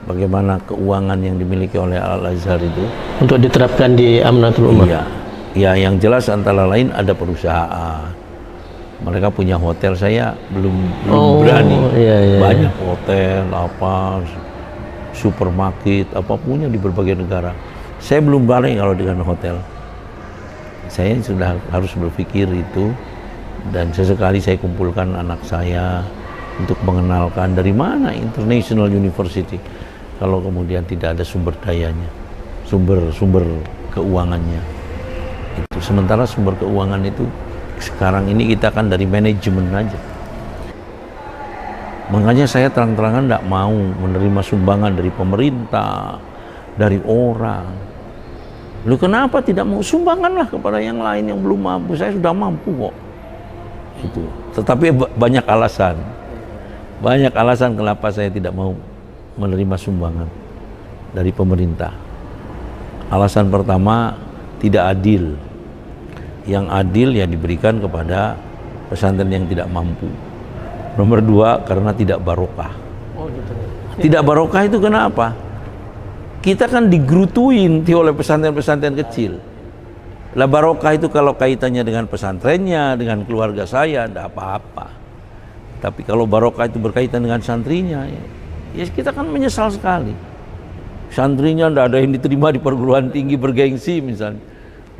bagaimana keuangan yang dimiliki oleh Al-Azhar itu. Untuk diterapkan di Amanatul Ummah. Iya, ya yang jelas antara lain ada perusahaan. Mereka punya hotel, saya belum berani. Iya. Banyak hotel, apa, supermarket, apapun yang di berbagai negara. Saya belum berani kalau dengan hotel. Saya sudah harus berpikir itu. Dan sesekali saya kumpulkan anak saya untuk mengenalkan dari mana International University kalau kemudian tidak ada sumber dayanya, sumber keuangannya. Itu sementara sumber keuangan itu sekarang ini kita kan dari manajemen aja. Makanya saya terang-terangan tidak mau menerima sumbangan dari pemerintah, dari orang. Lu kenapa tidak mau? Sumbanganlah kepada yang lain yang belum mampu. Saya sudah mampu kok. Itu. Tetapi banyak alasan kenapa saya tidak mau menerima sumbangan dari pemerintah. Alasan pertama, tidak adil. Yang adil ya diberikan kepada pesantren yang tidak mampu. Nomor dua, karena tidak barokah. Tidak barokah itu kenapa? Kita kan digrutuin oleh pesantren-pesantren kecil. Lah barokah itu kalau kaitannya dengan pesantrennya, dengan keluarga saya, tidak apa-apa. Tapi kalau barokah itu berkaitan dengan santrinya, ya kita kan menyesal sekali. Santrinya tidak ada yang diterima di perguruan tinggi bergengsi misalnya.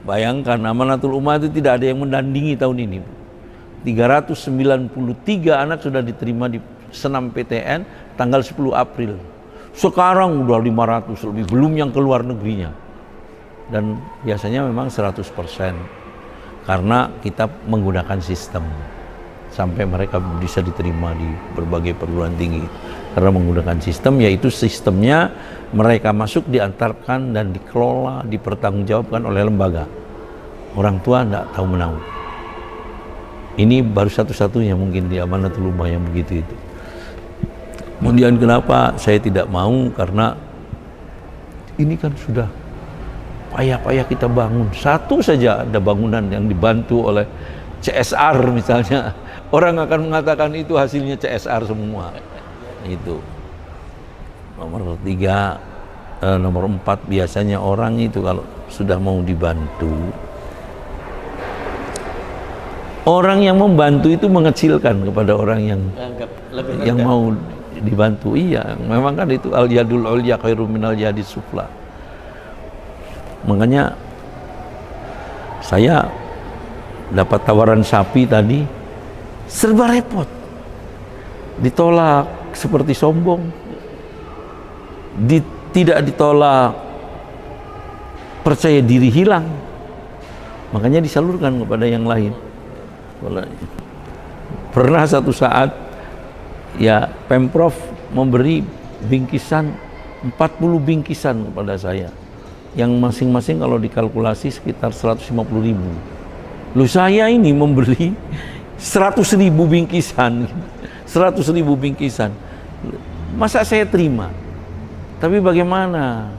Bayangkan Amanatul Ummah itu tidak ada yang mendandingi tahun ini. 393 anak sudah diterima di senam PTN tanggal 10 April. Sekarang udah 500 lebih, belum yang keluar negerinya. Dan biasanya memang 100% karena kita menggunakan sistem sampai mereka bisa diterima di berbagai perguruan tinggi karena menggunakan sistem, yaitu sistemnya mereka masuk, diantarkan dan dikelola, dipertanggungjawabkan oleh lembaga. Orang tua tidak tahu menahu. Ini baru satu-satunya mungkin di Amanatul Ummah yang begitu itu. Kemudian kenapa saya tidak mau? Karena ini kan sudah payah-payah kita bangun. Satu saja ada bangunan yang dibantu oleh CSR misalnya. Orang akan mengatakan itu hasilnya CSR semua. Itu. Nomor 3, nomor 4 biasanya orang itu kalau sudah mau dibantu, orang yang membantu itu mengecilkan kepada orang yang mau dibantu. Iya, memang kan itu al-yadul ulya khairum minal yadis sufla. Makanya saya dapat tawaran sapi tadi, serba repot. Ditolak seperti sombong. Tidak ditolak percaya diri hilang. Makanya disalurkan kepada yang lain. Pernah satu saat ya Pemprov memberi bingkisan 40 bingkisan kepada saya, yang masing-masing kalau dikalkulasi sekitar 150.000. Loh, saya ini memberi 100.000 bingkisan, 100.000 bingkisan. Masa saya terima? Tapi bagaimana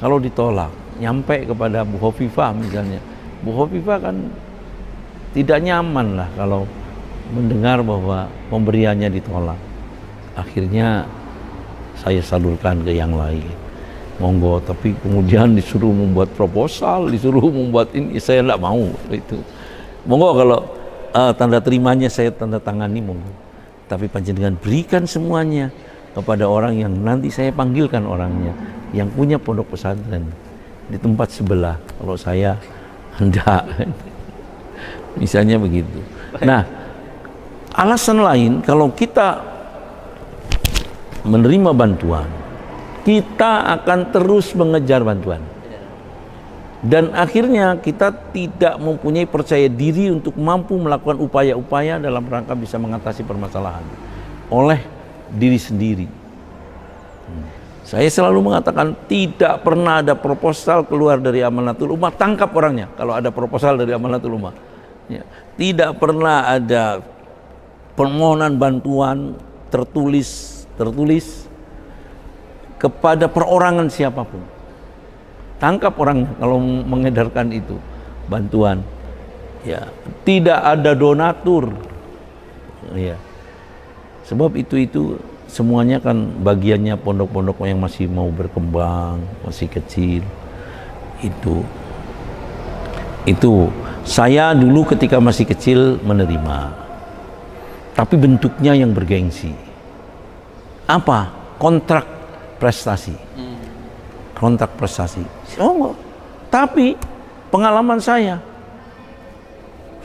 kalau ditolak? Nyampe kepada Bu Hovifah misalnya. Bu Hovifah kan tidak nyaman lah kalau mendengar bahwa pemberiannya ditolak. Akhirnya saya salurkan ke yang lain. Monggo, tapi kemudian disuruh membuat proposal, disuruh membuat ini, saya tidak mau itu. Monggo kalau tanda terimanya saya tanda tangani, monggo. Tapi panjenengan berikan semuanya kepada orang yang nanti saya panggilkan orangnya, yang punya pondok pesantren di tempat sebelah. Kalau saya hendak, misalnya begitu. Nah, alasan lain kalau kita menerima bantuan, kita akan terus mengejar bantuan. Dan akhirnya kita tidak mempunyai percaya diri untuk mampu melakukan upaya-upaya dalam rangka bisa mengatasi permasalahan oleh diri sendiri. Saya selalu mengatakan tidak pernah ada proposal keluar dari Amanatul Ummah, tangkap orangnya kalau ada proposal dari Amanatul Ummah. Ya. Tidak pernah ada permohonan bantuan tertulis kepada perorangan siapapun. Tangkap orang kalau mengedarkan itu bantuan. Ya, tidak ada donatur. Ya. Sebab itu semuanya kan bagiannya pondok-pondok yang masih mau berkembang, masih kecil. Itu saya dulu ketika masih kecil menerima. Tapi bentuknya yang bergengsi. Apa? Kontrak prestasi. Kontrak prestasi. Oh, tapi pengalaman saya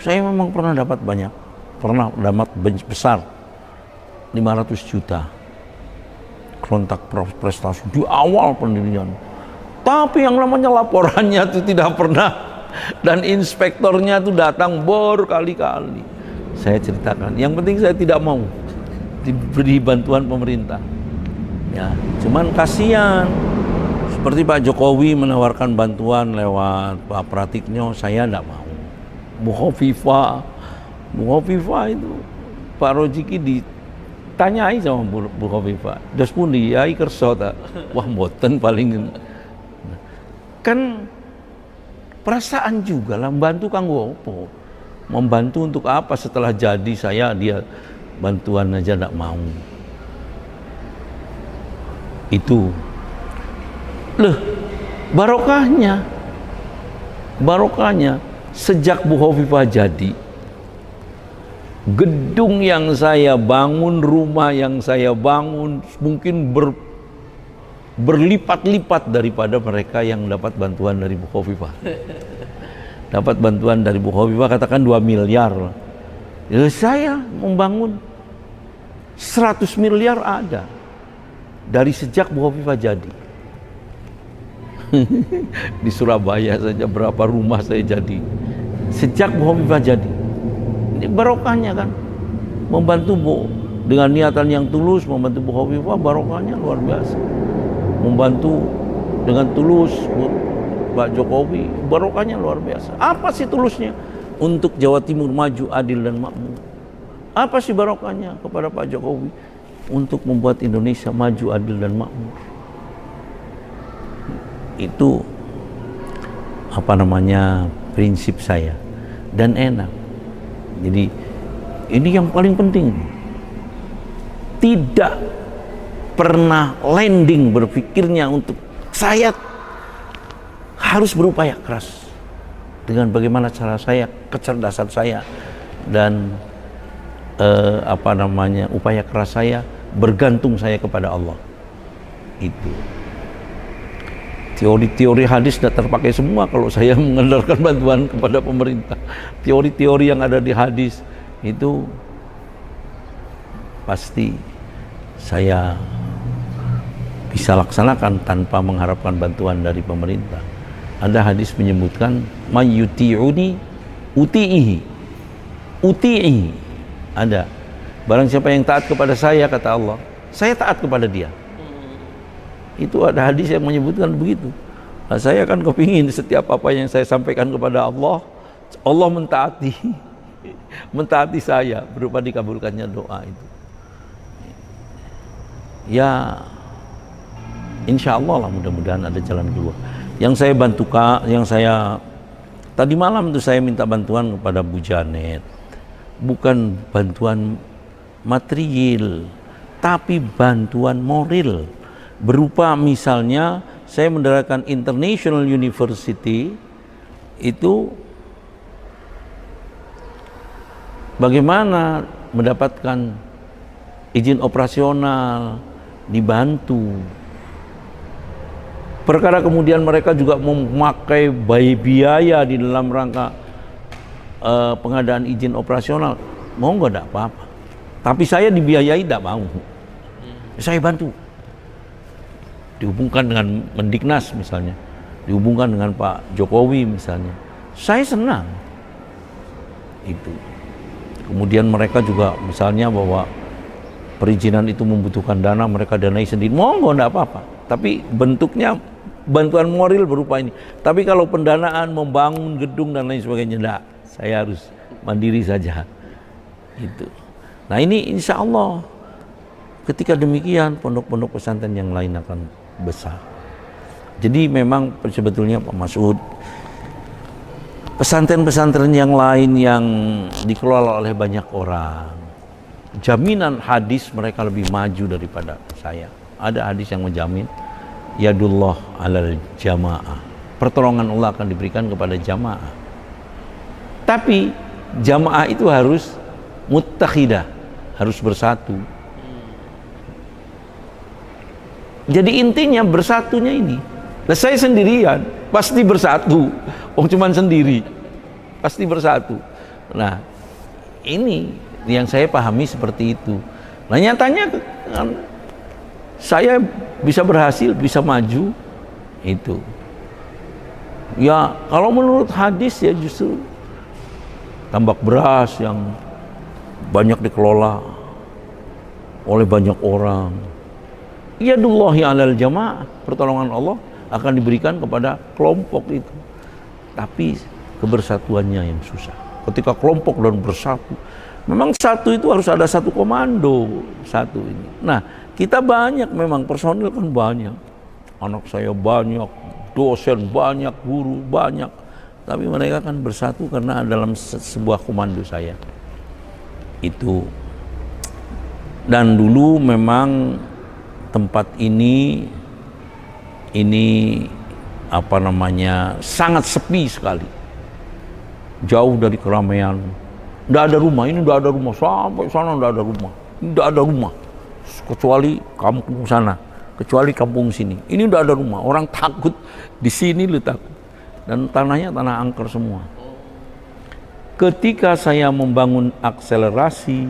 memang pernah dapat banyak. Pernah dapat besar 500 juta kontrak prestasi di awal pendirian. Tapi yang namanya laporannya itu tidak pernah, dan inspektornya itu datang berkali-kali. Saya ceritakan, yang penting saya tidak mau diberi bantuan pemerintah. Ya, cuman kasihan. Seperti Pak Jokowi menawarkan bantuan lewat Pak Pratikno, saya tidak mau. Bu Hovifah itu Pak Rojiki ditanyai sama Bu Hovifah, "Das pundi yai kerso ta?" Wah, mboten paling. Kan perasaan juga lah, membantu kanggo opo? Membantu untuk apa setelah jadi dia bantuan aja tidak mau. Itu loh, barokahnya sejak Bu Hovifah jadi, gedung yang saya bangun, rumah yang saya bangun mungkin berlipat-lipat daripada mereka yang dapat bantuan dari Bu Hovifah. Dapat bantuan dari Bu Hovifah katakan 2 miliar. Ya, saya membangun 100 miliar ada dari sejak Bu Hovifah jadi. Di Surabaya saja berapa rumah saya jadi sejak Bu Hovifah jadi. Ini barokahnya kan, membantu Bu dengan niatan yang tulus, membantu Bu Hovifah, barokahnya luar biasa. Membantu dengan tulus Pak Jokowi, barokahnya luar biasa. Apa sih tulusnya? Untuk Jawa Timur maju, adil dan makmur. Apa sih barokahnya kepada Pak Jokowi? Untuk membuat Indonesia maju, adil dan makmur. Itu prinsip saya, dan enak. Jadi ini yang paling penting. Tidak pernah landing berpikirnya untuk saya harus berupaya keras dengan bagaimana cara saya, kecerdasan saya, dan upaya keras saya, bergantung saya kepada Allah. Itu teori-teori hadis sudah terpakai semua kalau saya mengandalkan bantuan kepada pemerintah. Teori-teori yang ada di hadis itu pasti saya bisa laksanakan tanpa mengharapkan bantuan dari pemerintah. Ada hadis menyebutkan mayyuti'uni uti'ihi. Uti'i Ada. Barang siapa yang taat kepada saya, kata Allah, saya taat kepada dia. Itu ada hadis yang menyebutkan begitu. Nah, saya kan kepingin setiap apa yang saya sampaikan kepada Allah, Allah mentaati saya berupa dikabulkannya doa itu. Ya, insya Allah lah, mudah-mudahan ada jalan keluar. Yang saya bantu, tadi malam itu saya minta bantuan kepada Bu Janet, bukan bantuan material, tapi bantuan moral, berupa misalnya saya mendirikan International University itu, bagaimana mendapatkan izin operasional, dibantu. Perkara kemudian mereka juga memakai biaya di dalam rangka pengadaan izin operasional, mau nggak, enggak apa-apa. Tapi saya dibiayai tidak mau. Saya bantu. Dihubungkan dengan Mendiknas misalnya, dihubungkan dengan Pak Jokowi misalnya. Saya senang. Itu. Kemudian mereka juga misalnya bahwa perizinan itu membutuhkan dana, mereka danai sendiri. Monggo, enggak apa-apa. Tapi bentuknya bantuan moral berupa ini. Tapi kalau pendanaan, membangun gedung dan lain sebagainya, enggak. Saya harus mandiri saja. Itu. Nah, ini insya Allah ketika demikian pondok-pondok pesantren yang lain akan besar. Jadi memang sebetulnya Pak Masud, pesantren-pesantren yang lain yang dikelola oleh banyak orang, jaminan hadis mereka lebih maju daripada saya. Ada hadis yang menjamin yadullah alal jamaah, pertolongan Allah akan diberikan kepada jamaah. Tapi jamaah itu harus muttahidah, harus bersatu. Jadi intinya bersatunya ini. Nah, saya sendirian pasti bersatu. Cuman sendiri pasti bersatu. Nah, ini yang saya pahami seperti itu. Nah, nyatanya saya bisa berhasil, bisa maju itu. Ya, kalau menurut hadis ya justru tambak beras yang banyak dikelola oleh banyak orang. Yadullahi alal jamaah, pertolongan Allah akan diberikan kepada kelompok itu. Tapi kebersatuannya yang susah. Ketika kelompok dan bersatu, memang satu itu harus ada satu komando, satu ini. Nah, kita banyak memang, personil kan banyak. Anak saya banyak, dosen banyak, guru banyak. Tapi mereka kan bersatu karena dalam sebuah komando saya. Itu. Dan dulu memang tempat ini sangat sepi sekali, jauh dari keramaian. Tidak ada rumah, ini tidak ada rumah, sampai sana tidak ada rumah, tidak ada rumah, kecuali kampung sana, kecuali kampung sini. Ini tidak ada rumah, orang takut di sini, lu takut, dan tanahnya tanah angker semua. Ketika saya membangun akselerasi,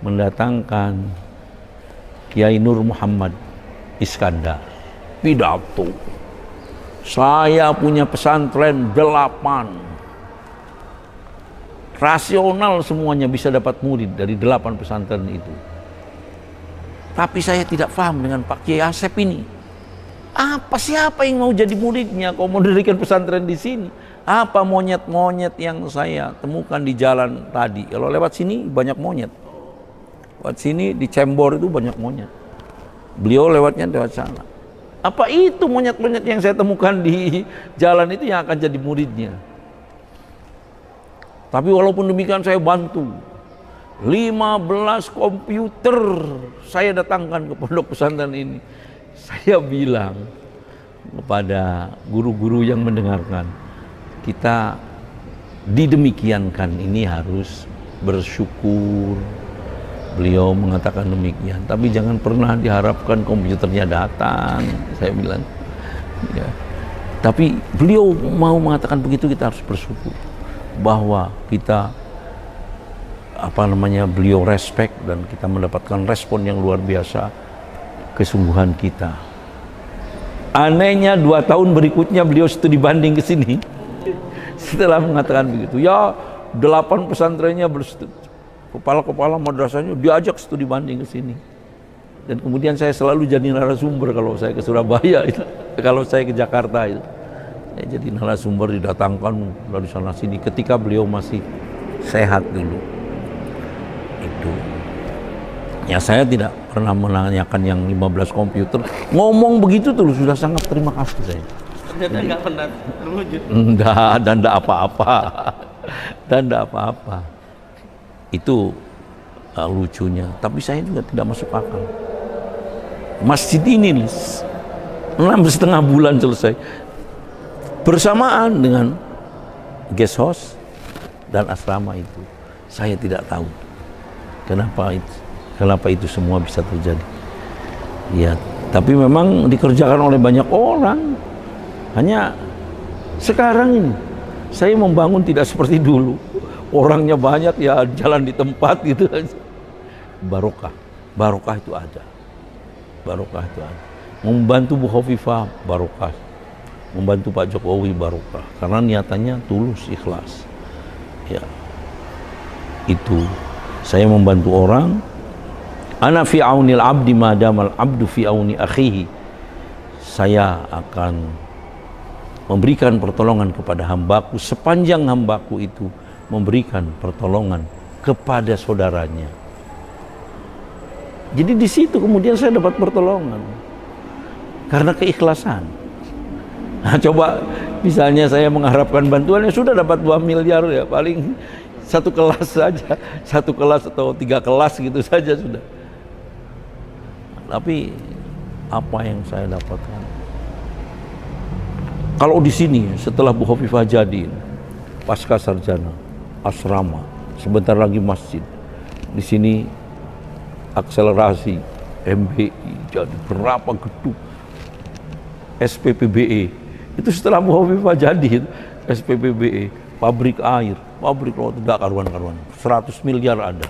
mendatangkan Kiai Nur Muhammad Iskandar, pidato, saya punya pesantren 8, rasional semuanya, bisa dapat murid dari 8 pesantren itu. Tapi saya tidak paham dengan Pak Kiai Asep ini. Siapa yang mau jadi muridnya? Kau mau dirikan pesantren di sini? Apa monyet-monyet yang saya temukan di jalan tadi? Kalau lewat sini banyak monyet. Lewat sini di Cembor itu banyak monyet. Beliau lewatnya lewat sana. Apa itu monyet-monyet yang saya temukan di jalan itu yang akan jadi muridnya? Tapi walaupun demikian saya bantu. 15 komputer saya datangkan ke pondok pesantren ini. Saya bilang kepada guru-guru yang mendengarkan, kita didemikiankan ini harus bersyukur. Beliau mengatakan demikian, tapi jangan pernah diharapkan komputernya datang, saya bilang. Ya. Tapi beliau mau mengatakan begitu, kita harus bersyukur bahwa kita beliau respect dan kita mendapatkan respon yang luar biasa, kesungguhan kita. Anehnya 2 tahun berikutnya beliau studi banding ke sini. Setelah mengatakan begitu, ya 8 pesantrennya kepala-kepala madrasahnya diajak studi banding ke sini. Dan kemudian saya selalu jadi narasumber kalau saya ke Surabaya itu, kalau saya ke Jakarta itu. Saya jadi narasumber, didatangkan dari sana sini ketika beliau masih sehat dulu. Itu. Ya saya tidak pernah menanyakan yang 15 komputer. Ngomong begitu tuh sudah sangat terima kasih saya. Ternyata nggak pernah terwujud. Enggak, dan enggak apa-apa. Dan enggak apa-apa. Itu lucunya. Tapi saya juga tidak masuk akal. Masjid ini 6,5 bulan selesai. Bersamaan dengan guest house dan asrama itu. Saya tidak tahu kenapa itu semua bisa terjadi. Ya, tapi memang dikerjakan oleh banyak orang. Hanya sekarang ini saya membangun tidak seperti dulu. Orangnya banyak, ya jalan di tempat gitu aja. Barokah itu ada. Barokah itu ada. Membantu Bu Hovifah, barokah. Membantu Pak Jokowi, barokah. Karena niatannya tulus, ikhlas. Ya, itu. Saya membantu orang. Ana fi aunil abdi madamal abdu fi auni akhihi. Saya akan memberikan pertolongan kepada hambaku sepanjang hambaku itu memberikan pertolongan kepada saudaranya. Jadi di situ kemudian saya dapat pertolongan karena keikhlasan. Nah, coba misalnya saya mengharapkan bantuan, ya sudah dapat 2 miliar, ya paling satu kelas saja, satu kelas atau 3 kelas gitu saja sudah. Tapi apa yang saya dapatkan? Kalau di sini setelah Bu Hovifah jadi pasca sarjana, asrama, sebentar lagi masjid. Di sini akselerasi MBI, jadi berapa gedung SPPBE. Itu setelah Bu Hovifah jadi SPPBE, pabrik air, pabrik roti, tidak karuan-karuan. 100 miliar ada.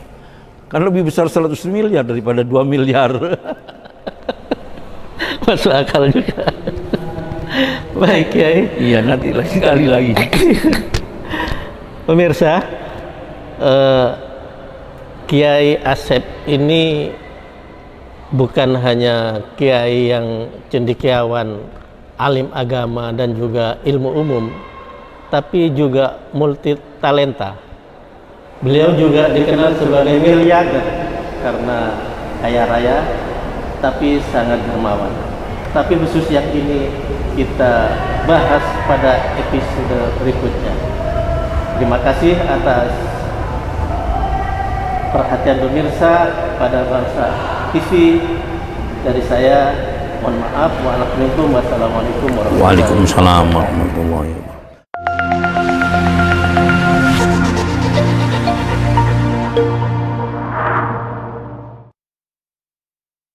Kan lebih besar 100 miliar daripada 2 miliar. Masuk akal juga. Baik Kiai. Iya, nanti sekali lagi. Pemirsa, Kiai Asep ini bukan hanya kiai yang cendekiawan, alim agama dan juga ilmu umum, tapi juga multi talenta. Beliau juga dikenal sebagai miliarder karena kaya raya, tapi sangat dermawan. Tapi khusus yang ini kita bahas pada episode berikutnya. Terima kasih atas perhatian pemirsa pada Bangsa TV. Dari saya, mohon maaf. Wassalamualaikum warahmatullahi wabarakatuh. Waalaikumsalam warahmatullahi wabarakatuh.